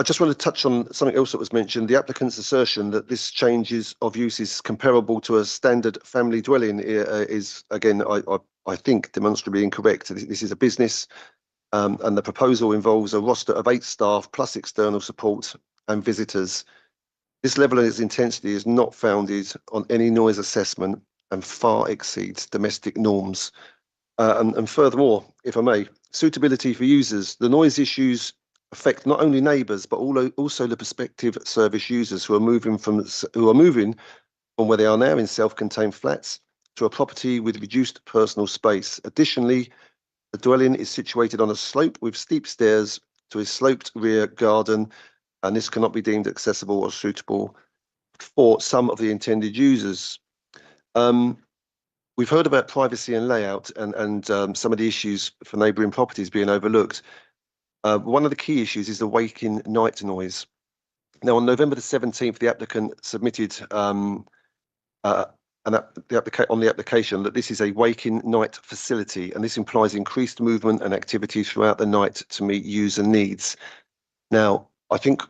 I just want to touch on something else that was mentioned, the applicant's assertion that this changes of use is comparable to a standard family dwelling is, again, I think demonstrably incorrect. This is a business, and the proposal involves a roster of 8 staff plus external support and visitors. This level of its intensity is not founded on any noise assessment and far exceeds domestic norms. And furthermore, if I may, suitability for users, the noise issues affect not only neighbours but also the prospective service users who are moving from where they are now in self-contained flats to a property with reduced personal space. Additionally, the dwelling is situated on a slope with steep stairs to a sloped rear garden, and this cannot be deemed accessible or suitable for some of the intended users. We've heard about privacy and layout and some of the issues for neighbouring properties being overlooked. One of the key issues is the waking night noise. Now, on November the 17th, the applicant submitted on the application that this is a waking night facility, and this implies increased movement and activity throughout the night to meet user needs. Now, I think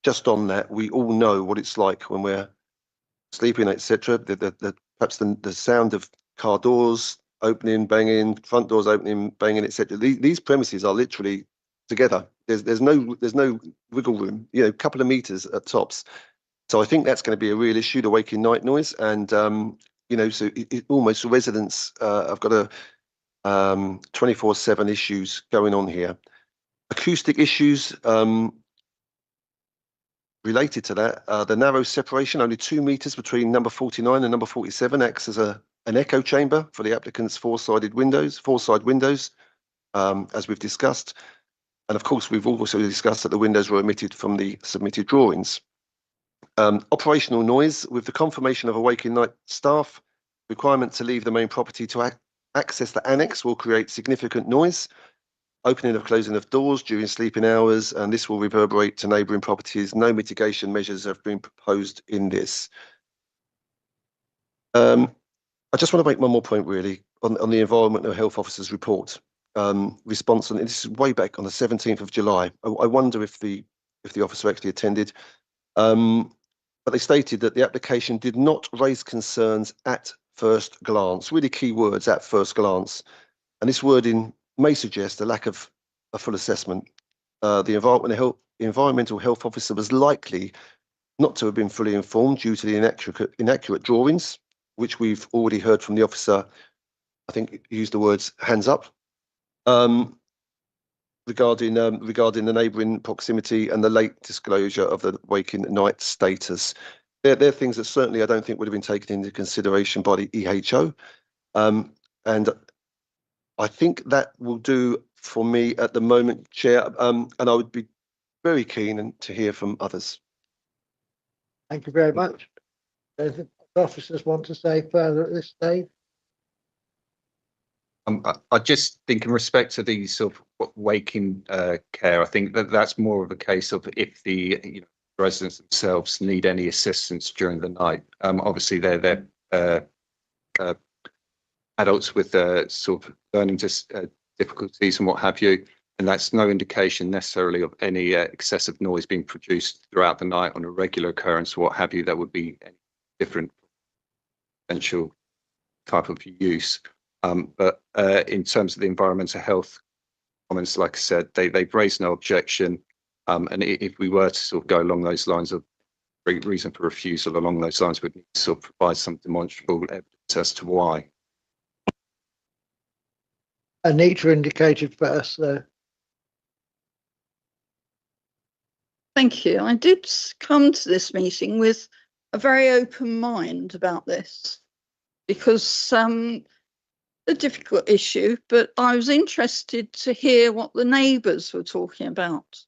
just on that, we all know what it's like when we're sleeping, etc. Perhaps the sound of car doors opening, banging, front doors opening, banging, etc. These premises are literally together. There's no wiggle room. You know, a couple of meters at tops. So I think that's going to be a real issue, the waking night noise, and you know, so almost residents have got a 24/7 issues going on here. Acoustic issues related to that, the narrow separation, only 2 meters between number 49 and number 47, acts as an echo chamber for the applicant's four-side windows, as we've discussed. And of course, we've also discussed that the windows were omitted from the submitted drawings. Operational noise, with the confirmation of a waking night staff, requirement to leave the main property to access the annex will create significant noise. Opening and closing of doors during sleeping hours, and this will reverberate to neighbouring properties. No mitigation measures have been proposed in this. I just want to make one more point, really, on the Environmental Health Officer's report. Response, and this is way back on the 17th of July. I wonder if the officer actually attended. But they stated that the application did not raise concerns at first glance. Really key words, at first glance. And this wording may suggest a lack of a full assessment. The environmental health officer was likely not to have been fully informed due to the inaccurate drawings, which we've already heard from the officer. I think he used the words "hands up" regarding the neighbouring proximity and the late disclosure of the waking night status. They're things that certainly I don't think would have been taken into consideration by the EHO, and I think that will do for me at the moment, Chair. And I would be very keen to hear from others. Thank you very much. Anything officers want to say further at this stage? I just think in respect to the sort of waking care, I think that that's more of a case of if the residents themselves need any assistance during the night. Obviously, they're adults with sort of learning difficulties and what have you, and that's no indication necessarily of any excessive noise being produced throughout the night on a regular occurrence or what have you. That would be any different potential type of use. But in terms of the environmental health comments, like I said, they've raised no objection. And if we were to sort of go along those lines of reason for refusal along those lines, we'd need to sort of provide some demonstrable evidence as to why. Anita indicated first, though. Thank you. I did come to this meeting with a very open mind about this because a difficult issue, but I was interested to hear what the neighbours were talking about,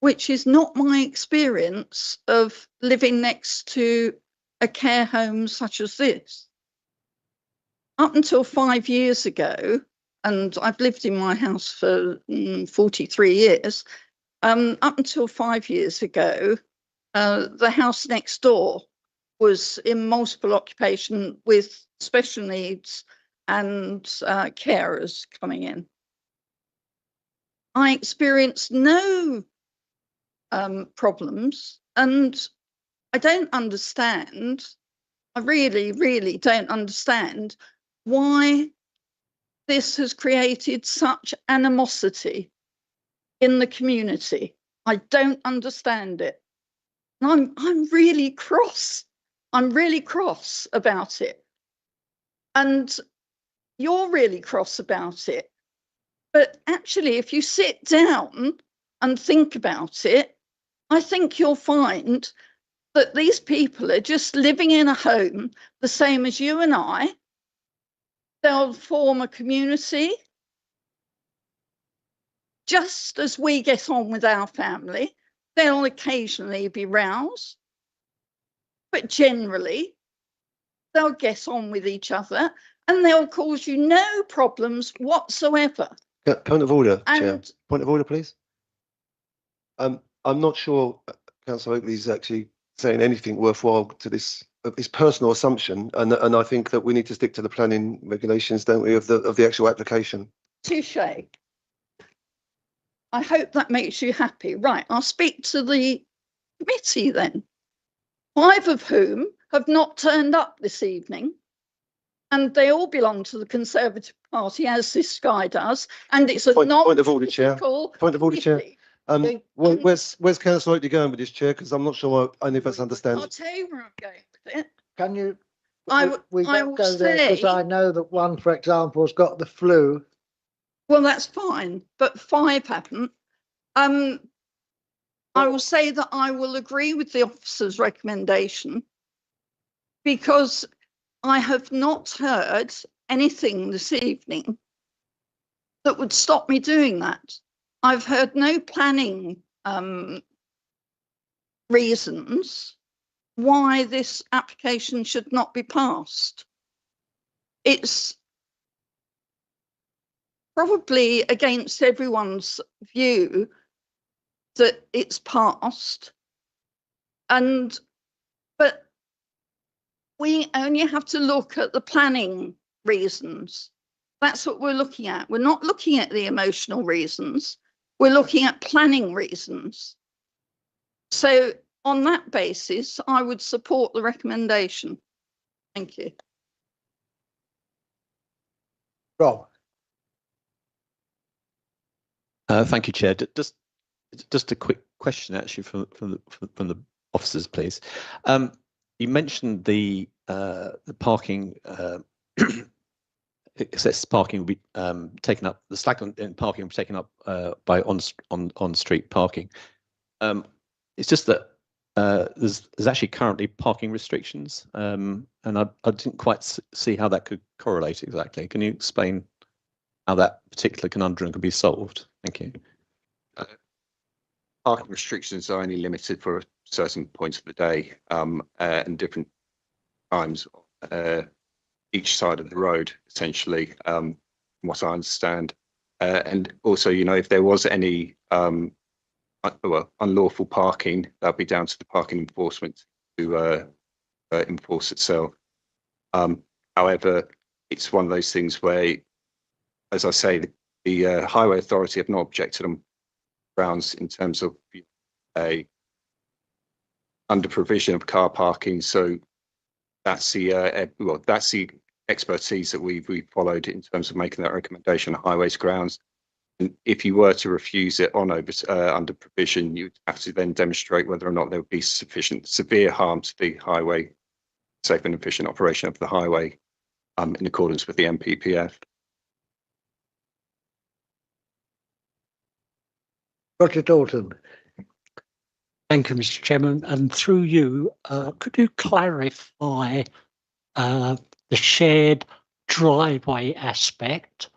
which is not my experience of living next to a care home such as this. Up until 5 years ago, and I've lived in my house for 43 years, up until 5 years ago, the house next door was in multiple occupation with special needs and carers coming in. I experienced no problems, and I don't understand, I really, really don't understand why this has created such animosity in the community. I don't understand it. And I'm really cross. I'm really cross about it. And you're really cross about it. But actually, if you sit down and think about it, I think you'll find that these people are just living in a home the same as you and I. They'll form a community just as we get on with our family. They'll occasionally be roused, but generally they'll get on with each other and they'll cause you no problems whatsoever. Point of order, Chair. And Point of order, please. I'm not sure Councillor Oakley's actually saying anything worthwhile to this. His personal assumption, and I think that we need to stick to the planning regulations, don't we, of the actual application. touche. I hope that makes you happy. Right, I'll speak to the committee then. 5 of whom have not turned up this evening, and they all belong to the Conservative Party, as this guy does, and it's a Point of order, Chair. Point of order, Chair. Where's Councillor Oakley going with this, Chair? Because I'm not sure any of us understand. I'll tell you where I'm going with it. Can you? I We don't will go there because say- I know that one, for example, has got the flu. Well, that's fine, but 5 haven't. I will say that I will agree with the officer's recommendation because I have not heard anything this evening that would stop me doing that. I've heard no planning reasons why this application should not be passed. It's probably against everyone's view that it's passed, but we only have to look at the planning reasons. That's what we're looking at. We're not looking at the emotional reasons. We're looking at planning reasons. So on that basis, I would support the recommendation. Thank you. Rob. Thank you, Chair. Just a quick question actually from the officers, please. You mentioned the parking excess parking will be taken up. The slack in parking will be taken up by on street parking. It's just that there's actually currently parking restrictions, and I didn't quite see how that could correlate exactly. Can you explain how that particular conundrum could be solved? Thank you. Parking restrictions are only limited for certain points of the day and different times each side of the road, essentially, from what I understand. And also, you know, if there was any unlawful parking, that'd be down to the parking enforcement to enforce itself. However, it's one of those things where, as I say, the Highway Authority have not objected on grounds in terms of a under provision of car parking. So that's the expertise that we've followed in terms of making that recommendation on highways grounds. And if you were to refuse it on under provision, you'd have to then demonstrate whether or not there would be sufficient severe harm to the highway, safe and efficient operation of the highway, in accordance with the MPPF. Roger Dalton. Thank you, Mr. Chairman. And through you, could you clarify the shared driveway aspect?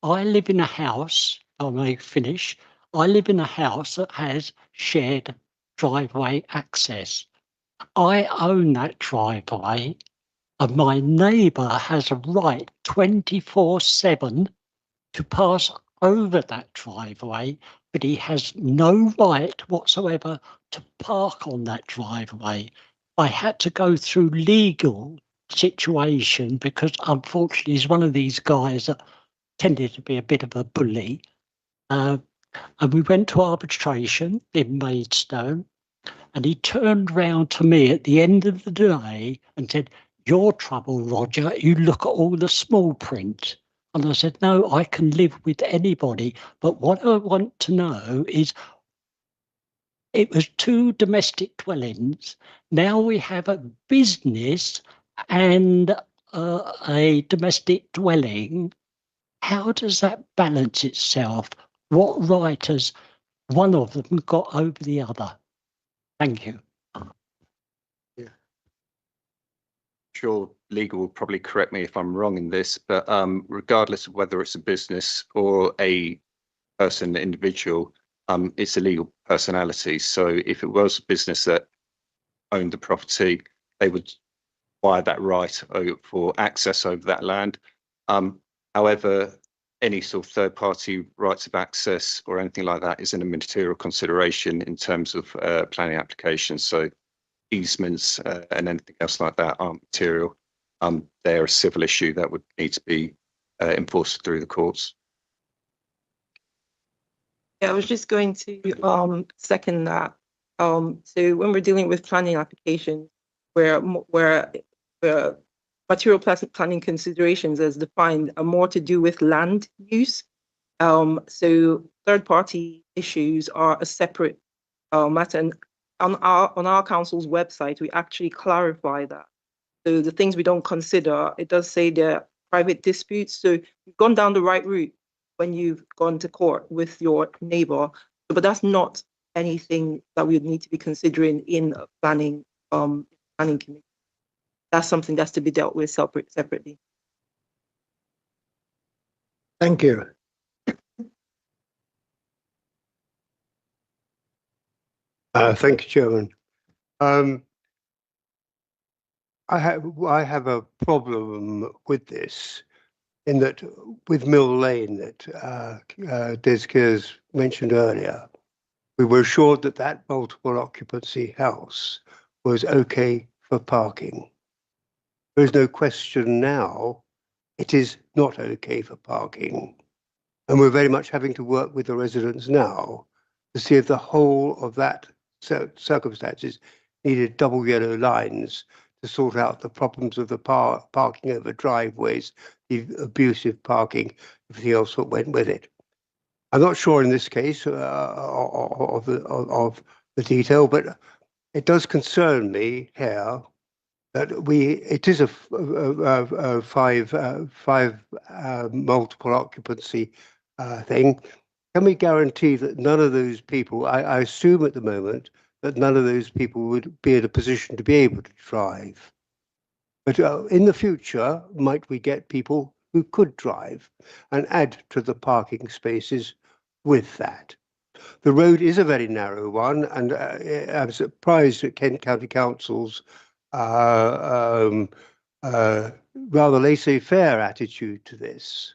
I live in a house, I may finish. I live in a house that has shared driveway access. I own that driveway, and my neighbour has a right 24/7 to pass over that driveway, but he has no right whatsoever to park on that driveway. I had to go through legal situation because unfortunately he's one of these guys that tended to be a bit of a bully. And we went to arbitration in Maidstone, and he turned round to me at the end of the day and said, "Your trouble, Roger, you look at all the small print." And I said, "No, I can live with anybody. But what I want to know is, it was 2 domestic dwellings. Now we have a business and a domestic dwelling. How does that balance itself? What right has one of them got over the other?" Thank you. Sure, legal will probably correct me if I'm wrong in this, but regardless of whether it's a business or a person, individual, it's a legal personality. So if it was a business that owned the property, they would acquire that right for access over that land. However, any sort of third-party rights of access or anything like that isn't a material consideration in terms of planning applications. So easements and anything else like that aren't material. They're a civil issue that would need to be enforced through the courts. Yeah, I was just going to second that. So when we're dealing with planning applications, where material planning considerations as defined are more to do with land use. So third-party issues are a separate matter. And on our council's website, we actually clarify that. So the things we don't consider, it does say they're private disputes. So you've gone down the right route when you've gone to court with your neighbor, but that's not anything that we would need to be considering in a planning committee. That's something that's to be dealt with separately. Thank you. Thank you, Chairman. I have a problem with this, in that with Mill Lane that Des Kears mentioned earlier, we were assured that that multiple occupancy house was okay for parking. There is no question now it is not okay for parking. And we're very much having to work with the residents now to see if the whole of that circumstances needed double yellow lines to sort out the problems of the parking over driveways, the abusive parking, everything else that went with it. I'm not sure in this case of the detail, but it does concern me here that it is a five multiple occupancy thing. Can we guarantee that none of those people, I assume at the moment that none of those people would be in a position to be able to drive? But in the future, might we get people who could drive and add to the parking spaces with that? The road is a very narrow one, and I'm surprised at Kent County Council's rather laissez-faire attitude to this,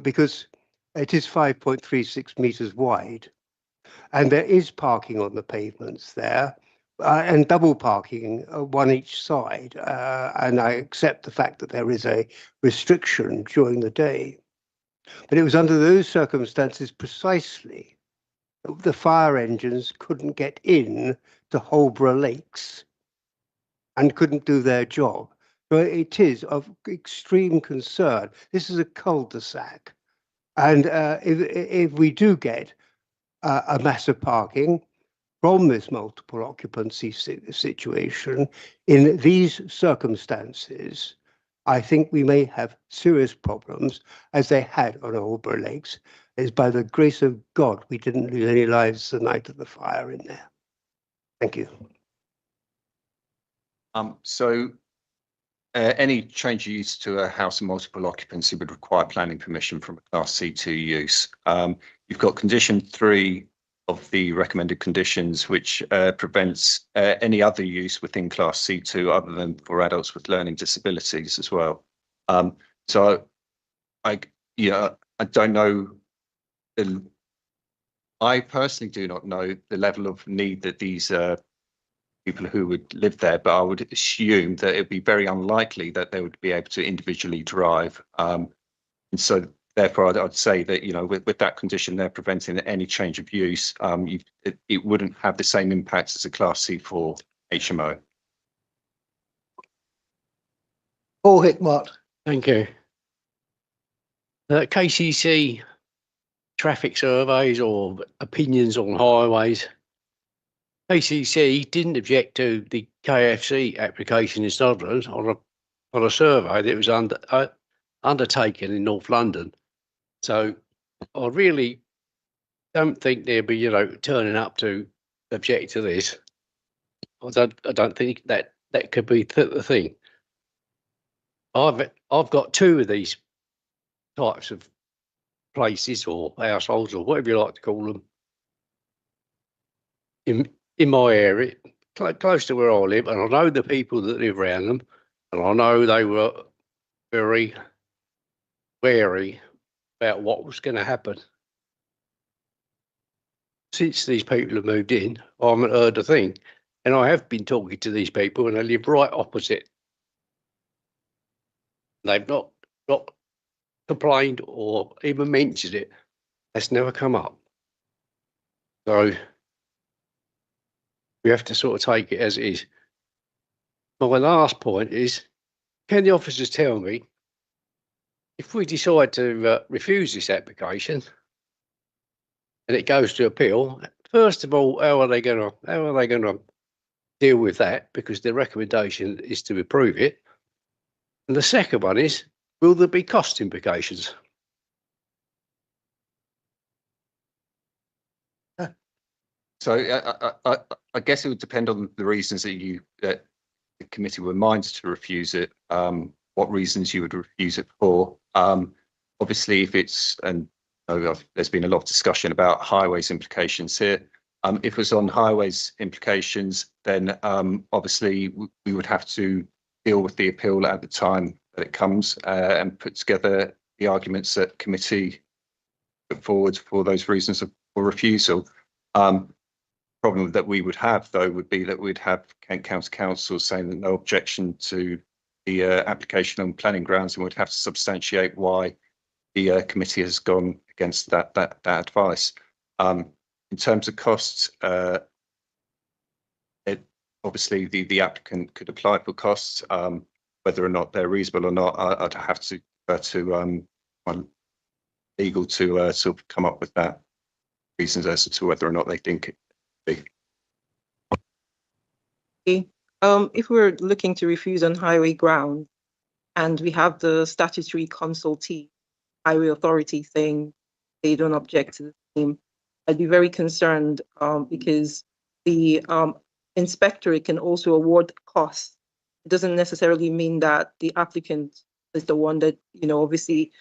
because it is 5.36 metres wide, and there is parking on the pavements there, and double parking, one each side. And I accept the fact that there is a restriction during the day. But it was under those circumstances precisely that the fire engines couldn't get in to Holborough Lakes and couldn't do their job. So it is of extreme concern. This is a cul-de-sac. And if we do get a massive parking from this multiple occupancy situation in these circumstances, I think we may have serious problems, as they had on Holborough Lakes. It's by the grace of God we didn't lose any lives the night of the fire in there. Thank you. Any change of use to a house of multiple occupancy would require planning permission from a Class C2 use. You've got condition 3 of the recommended conditions, which prevents any other use within Class C2 other than for adults with learning disabilities as well. So I don't know. I personally do not know the level of need that these people who would live there, but I would assume that it would be very unlikely that they would be able to individually drive. And so therefore I'd say that, with that condition, they're preventing any change of use. It wouldn't have the same impact as a Class C4 HMO. Paul Hickmott. Thank you. KCC traffic surveys or opinions on highways. KCC didn't object to the KFC application in Sunderland on a survey that was undertaken in North London. So I really don't think they'll be, turning up to object to this. I don't think that could be the thing. I've got 2 of these types of places or households or whatever you like to call them in my area, close to where I live, and I know the people that live around them, and I know they were very wary about what was going to happen. Since these people have moved in, I haven't heard a thing, and I have been talking to these people, and they live right opposite. They've not complained or even mentioned it. That's never come up. So we have to sort of take it as it is. My last point is, can the officers tell me if we decide to refuse this application and it goes to appeal, first of all, how are they going to deal with that? Because the recommendation is to approve it. And the second one is, will there be cost implications? So I guess it would depend on the reasons that the committee were minded to refuse it. What reasons you would refuse it for? Obviously, if it's, and there's been a lot of discussion about highways implications here. If it was on highways implications, then obviously we would have to deal with the appeal at the time that it comes and put together the arguments that committee put forward for those reasons for refusal. Problem that we would have, though, would be that we'd have Kent County Council saying that no objection to the application on planning grounds, and we'd have to substantiate why the committee has gone against that advice. In terms of costs, obviously the applicant could apply for costs. Whether or not they're reasonable or not, I'd have to refer to my legal to sort of come up with that reasons as to whether or not they think it be. Okay. If we're looking to refuse on highway ground and we have the statutory consultee, highway authority saying they don't object to the scheme, I'd be very concerned because the inspectorate can also award costs. It doesn't necessarily mean that the applicant is the one that, you know, obviously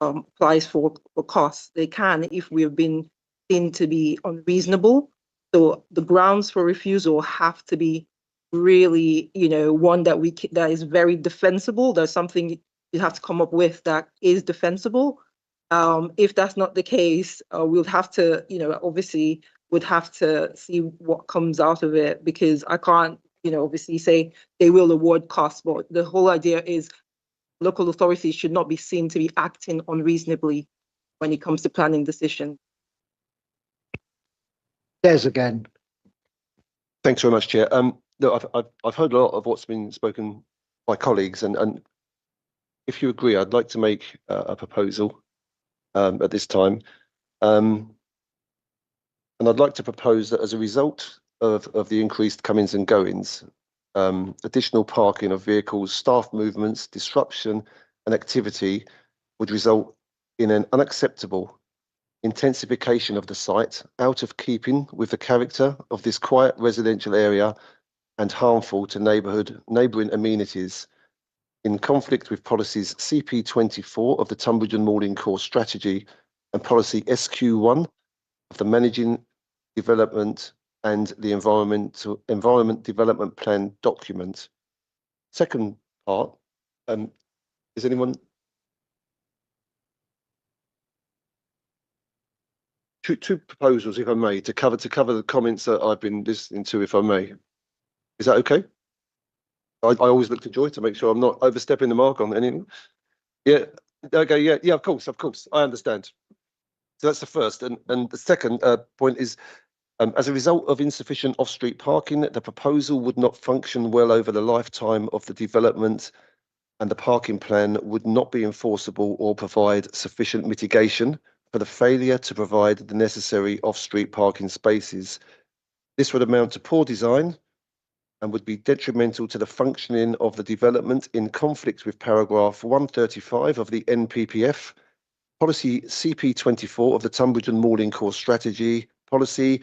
applies for costs. They can if we've been seen to be unreasonable. So the grounds for refusal have to be really, you know, one that that is very defensible. There's something you have to come up with that is defensible. If that's not the case, we'll have to, you know, obviously would have to see what comes out of it, because I can't, you know, obviously say they will award costs, but the whole idea is local authorities should not be seen to be acting unreasonably when it comes to planning decisions. Des again. Thanks very much, Chair. Look, I've heard a lot of what's been spoken by colleagues, and if you agree, I'd like to make a proposal at this time. And I'd like to propose that as a result of the increased comings and goings, additional parking of vehicles, staff movements, disruption and activity would result in an unacceptable intensification of the site, out of keeping with the character of this quiet residential area and harmful to neighbouring amenities, in conflict with policies CP24 of the Tunbridge and Malling Core Strategy and policy SQ1 of the Managing Development and the Environment Development Plan document. Second part, is anyone? Two proposals, if I may, to cover the comments that I've been listening to, if I may. Is that okay? I always look to Joy to make sure I'm not overstepping the mark on anything. Yeah. Okay. Yeah. Of course. I understand. So that's the first, and the second point is, as a result of insufficient off-street parking, the proposal would not function well over the lifetime of the development, and the parking plan would not be enforceable or provide sufficient mitigation for the failure to provide the necessary off-street parking spaces. This would amount to poor design and would be detrimental to the functioning of the development, in conflict with paragraph 135 of the NPPF, policy CP24 of the Tunbridge and Malling Core Strategy, policy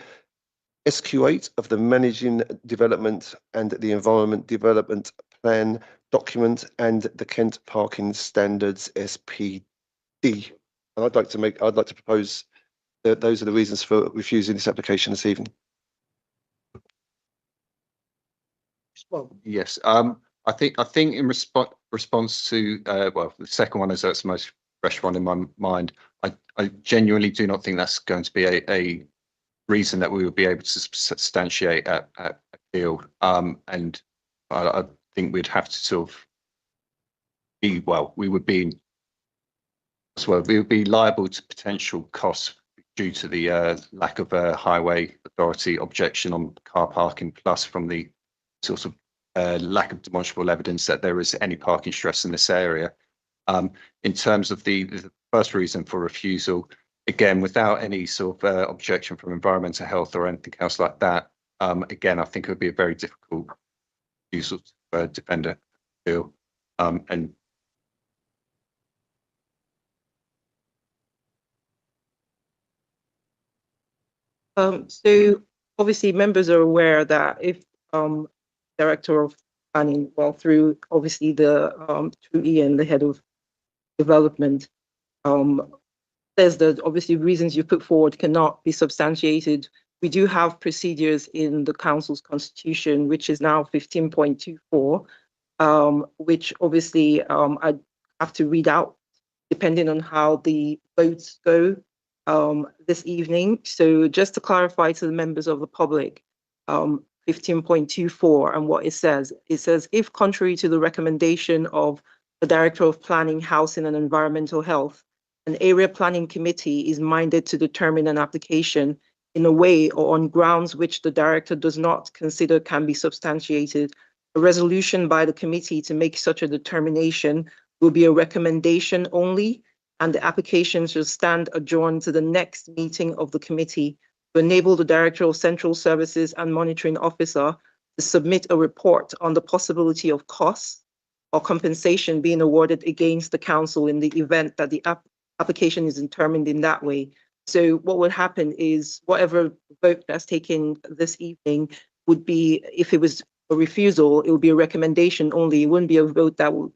SQ8 of the Managing Development and the Environment Development Plan document, and the Kent Parking Standards SPD. And I'd like to propose that those are the reasons for refusing this application this evening. Yes, I think in response to well, the second one is that's the most fresh one in my mind. I genuinely do not think that's going to be a reason that we would be able to substantiate at appeal. And I think we'd have to sort of we would be liable to potential costs due to the lack of a highway authority objection on car parking, plus from the sort of lack of demonstrable evidence that there is any parking stress in this area. In terms of the first reason for refusal, again, without any sort of objection from environmental health or anything else like that, again, I think it would be a very difficult refusal to defend a appeal. And so obviously members are aware that if Director of Planning, well, through obviously the through Ian, the head of development, says that obviously reasons you put forward cannot be substantiated. We do have procedures in the council's constitution, which is now 15.24, which obviously I have to read out depending on how the votes go this evening. So just to clarify to the members of the public, 15.24 and what it says, if contrary to the recommendation of the Director of Planning, Housing and Environmental Health, an area planning committee is minded to determine an application in a way or on grounds which the director does not consider can be substantiated, a resolution by the committee to make such a determination will be a recommendation only and the application should stand adjourned to the next meeting of the committee to enable the Director of Central Services and Monitoring Officer to submit a report on the possibility of costs or compensation being awarded against the council in the event that the application is determined in that way. So what would happen is whatever vote that's taken this evening would be, if it was a refusal, it would be a recommendation only. It wouldn't be a vote that would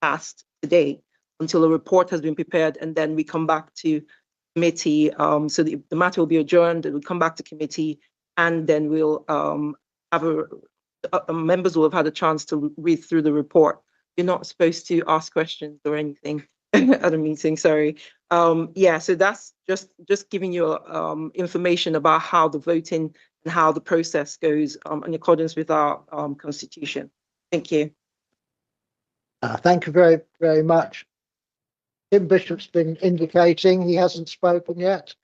pass today until a report has been prepared, and then we come back to committee. So the matter will be adjourned, it will come back to committee, and then we'll have members will have had a chance to read through the report. You're not supposed to ask questions or anything at a meeting, sorry. Yeah, so that's just giving you information about how the voting and how the process goes in accordance with our constitution. Thank you. Thank you very, very much. Tim Bishop's been indicating he hasn't spoken yet.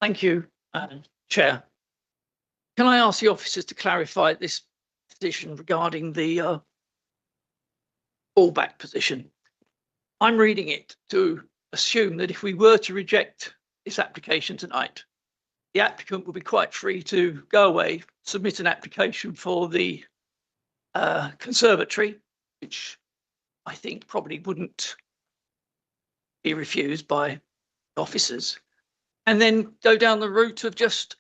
Thank you, Chair. Can I ask the officers to clarify this position regarding the fallback position? I'm reading it to assume that if we were to reject this application tonight, the applicant will be quite free to go away, submit an application for the conservatory, which I think probably wouldn't be refused by officers, and then go down the route of just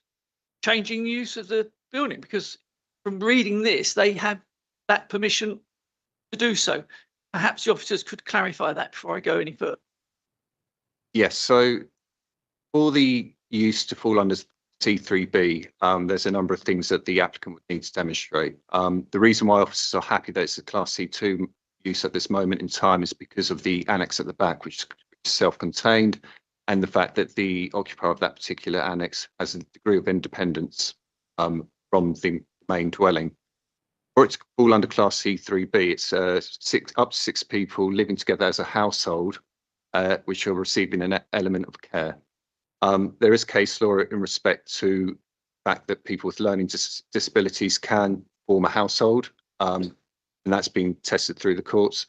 changing the use of the building, because from reading this, they have that permission to do so. Perhaps the officers could clarify that before I go any further. Yes, so for the use to fall under C3B, there's a number of things that the applicant would need to demonstrate. The reason why officers are happy that it's a Class C2 use at this moment in time is because of the annex at the back, which is self-contained, and the fact that the occupier of that particular annex has a degree of independence from the main dwelling. For it to fall under Class C3B, it's up to 6 people living together as a household, which are receiving an element of care. There is case law in respect to the fact that people with learning disabilities can form a household, and that's been tested through the courts.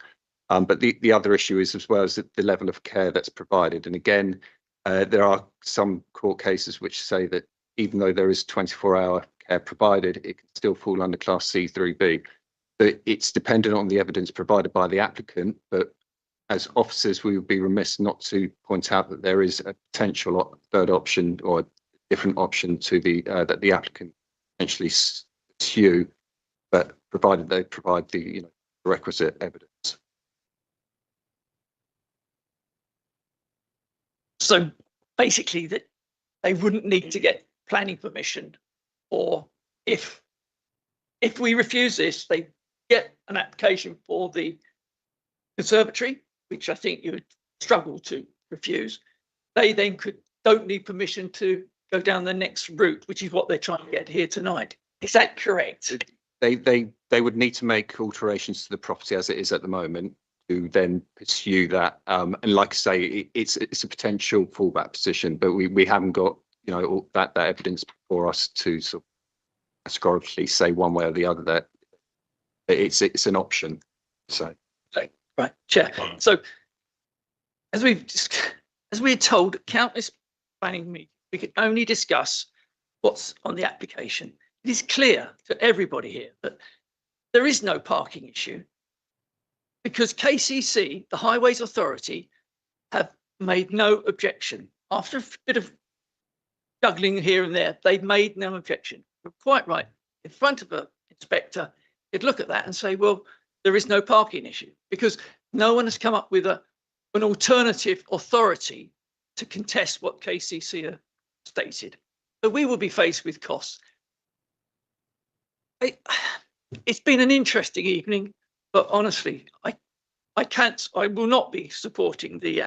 But the other issue is, as well as the level of care that's provided. And again, there are some court cases which say that even though there is 24-hour care provided, it can still fall under Class C3B. But it's dependent on the evidence provided by the applicant. But as officers, we would be remiss not to point out that there is a potential third option or a different option to the that the applicant potentially pursue, but provided they provide the requisite evidence. So basically, that they wouldn't need to get planning permission, or if we refuse this, they get an application for the conservatory, which I think you would struggle to refuse. They then don't need permission to go down the next route, which is what they're trying to get here tonight. Is that correct? They would need to make alterations to the property as it is at the moment to then pursue that. And like I say, it's a potential fallback position, but we haven't got all that evidence for us to sort of categorically say one way or the other that it's an option. So. Right, Chair. So as we're told at countless planning meetings, we can only discuss what's on the application. It is clear to everybody here that there is no parking issue because KCC, the Highways Authority, have made no objection. After a bit of juggling here and there, they've made no objection. You're quite right. In front of an inspector, you'd look at that and say, well, there is no parking issue because no one has come up with an alternative authority to contest what KCC have stated. So we will be faced with costs. It's been an interesting evening, but honestly, I will not be supporting the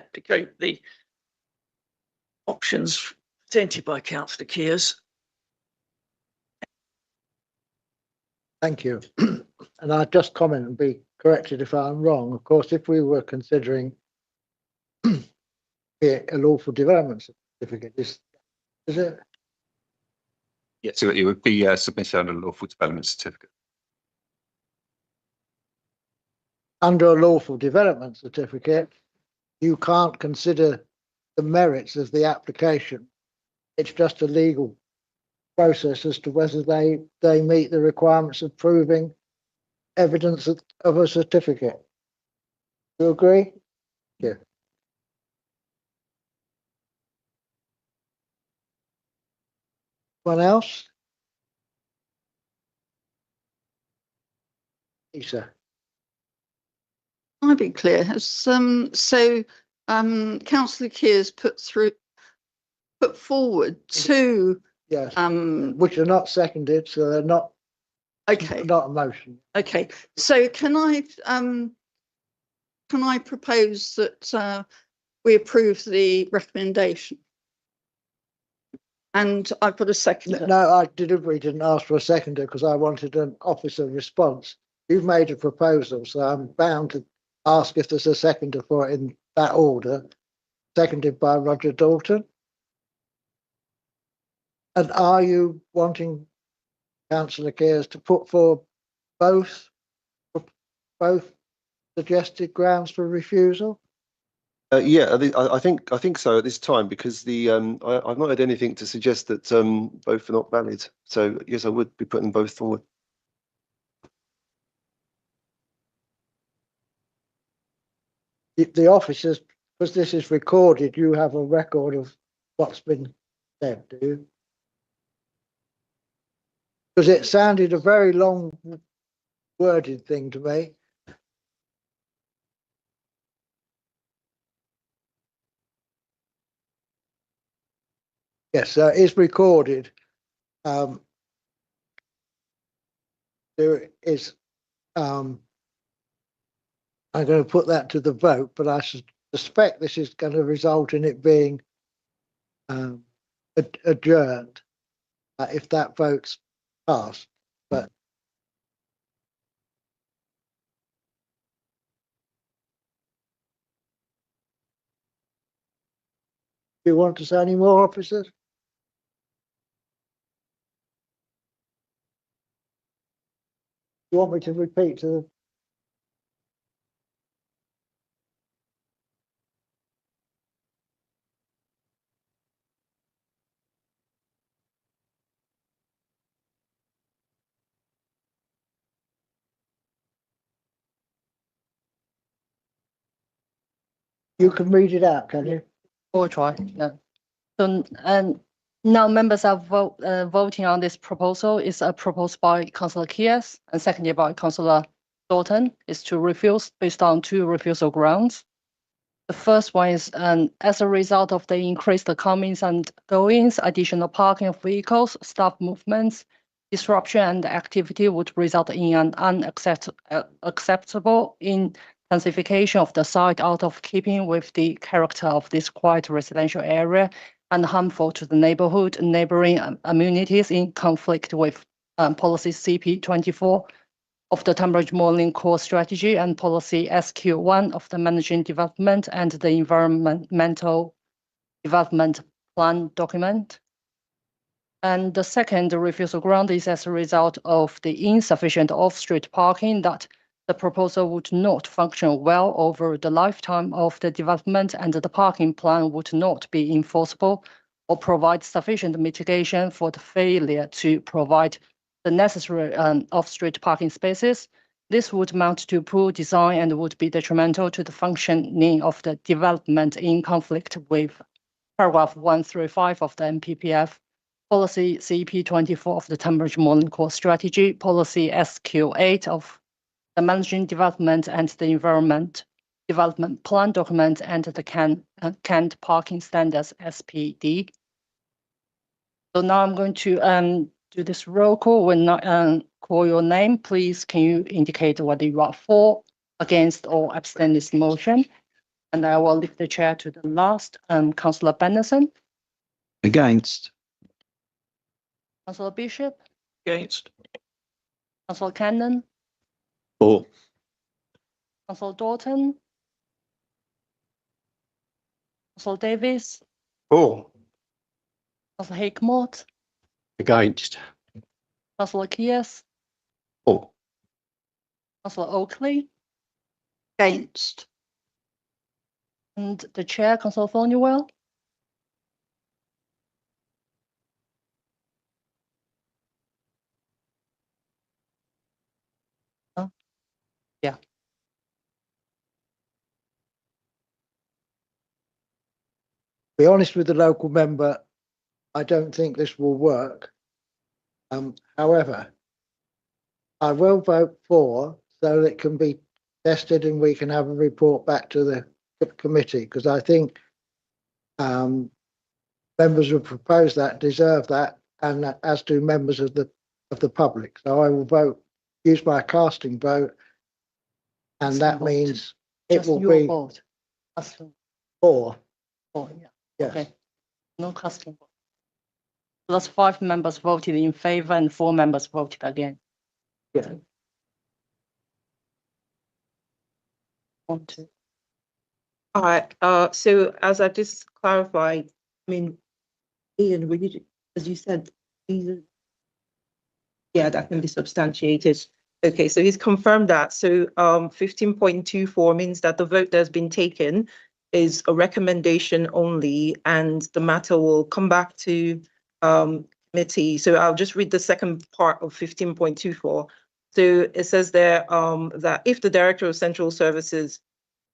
options presented by Councillor Kears. Thank you. And I'll just comment and be corrected if I'm wrong. Of course, if we were considering a lawful development certificate, is it? Yeah, so it would be submitted under a lawful development certificate. under a lawful development certificate, you can't consider the merits of the application. It's just a legal process as to whether they meet the requirements of proving evidence of a certificate. You agree? Yeah. Anyone else? Lisa. I'll be clear. Councillor Keir's put forward two. Yes. Which are not seconded, so they're not. Okay. Not a motion. Okay. So can I propose that we approve the recommendation? And I've got a seconder. No, I deliberately didn't ask for a seconder because I wanted an officer response. You've made a proposal, so I'm bound to ask if there's a seconder for it in that order. Seconded by Roger Dalton. And are you wanting Councillor Kears to put forward both suggested grounds for refusal? Yeah, I think so at this time, because I've not heard anything to suggest that both are not valid. So yes, I would be putting both forward. The officers, because this is recorded, you have a record of what's been said, do you? Because it sounded a very long worded thing to me. Yes, it's recorded. There is, I'm going to put that to the vote, but I suspect this is going to result in it being adjourned if that vote's passed. But do you want to say any more, officers? You want me to repeat to the... You can read it out, can you? Or try, yeah. So, now members are voting on this proposal. It's proposed by Councillor Kears and seconded by Councillor Dalton. Is to refuse based on two refusal grounds. The first one is, as a result of the increased comings and goings, additional parking of vehicles, staff movements, disruption and activity would result in an unacceptable intensification of the site, out of keeping with the character of this quiet residential area and harmful to the neighborhood, neighboring amenities, in conflict with policy CP24 of the Tunbridge Moorland Core Strategy and policy SQ1 of the Managing Development and the Environmental Development Plan document. And the second refusal ground is as a result of the insufficient off-street parking, that the proposal would not function well over the lifetime of the development, and the parking plan would not be enforceable or provide sufficient mitigation for the failure to provide the necessary off-street parking spaces. This would amount to poor design and would be detrimental to the functioning of the development, in conflict with paragraph 135 of the MPPF, policy CP24 of the Tunbridge Moorland Core Strategy, policy SQ8 of the Managing Development and the Environment Development Plan document, and the canned parking standards SPD. So now I'm going to do this roll call. When I call your name, please can you indicate whether you are for, against, or abstain this motion? And I will leave the chair to the last, Councillor Benderson. Against. Councillor Bishop. Against. Councillor Cannon. For. Councillor Dalton. Councillor Davis. For. Councillor Hickmott. Against. Councillor Kears. For. Councillor Oakley. Against? And the chair, Councillor Thornwell? Yeah. Be honest with the local member, I don't think this will work. However, I will vote for so that it can be tested and we can have a report back to the committee, because I think members who propose that deserve that, and as do members of the public. So I will vote, use my casting vote, and that means it Just will your be vote. Casting. for. Oh, yeah. Yes. Okay. No casting vote. So that's 5 members voted in favour and 4 members voted against. Yeah. 1, 2. All right, so as I just clarified, I mean, Ian, as you said, yeah, that can be substantiated. Okay, so he's confirmed that. So 15.24 means that the vote that's been taken is a recommendation only, and the matter will come back to committee. So I'll just read the second part of 15.24. So it says there that if the Director of Central Services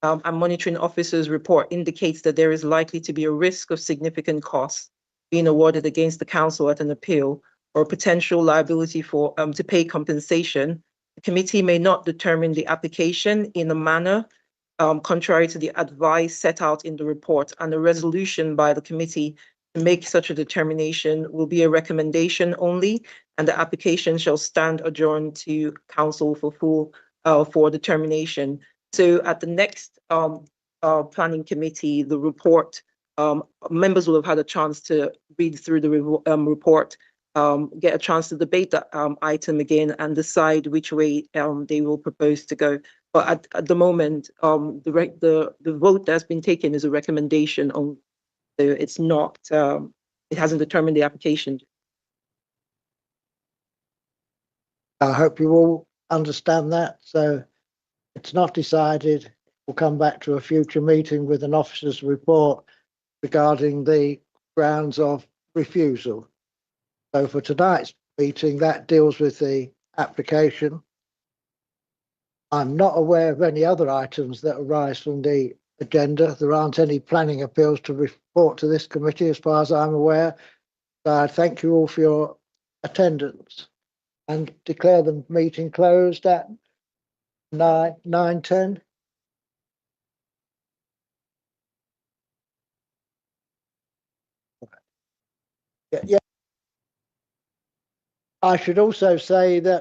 and Monitoring Officer's report indicates that there is likely to be a risk of significant costs being awarded against the council at an appeal, or potential liability for to pay compensation, the committee may not determine the application in a manner contrary to the advice set out in the report, and a resolution by the committee to make such a determination will be a recommendation only, and the application shall stand adjourned to council for full for determination. So at the next planning committee, the report, members will have had a chance to read through the report, get a chance to debate that item again and decide which way they will propose to go. But at the moment, the vote that's been taken is a recommendation on, so it's not, it hasn't determined the application. I hope you all understand that. So it's not decided. We'll come back to a future meeting with an officer's report regarding the grounds of refusal. So for tonight's meeting, that deals with the application. I'm not aware of any other items that arise from the agenda. There aren't any planning appeals to report to this committee as far as I'm aware. So I thank you all for your attendance and declare the meeting closed at 9:10. Yeah. I should also say that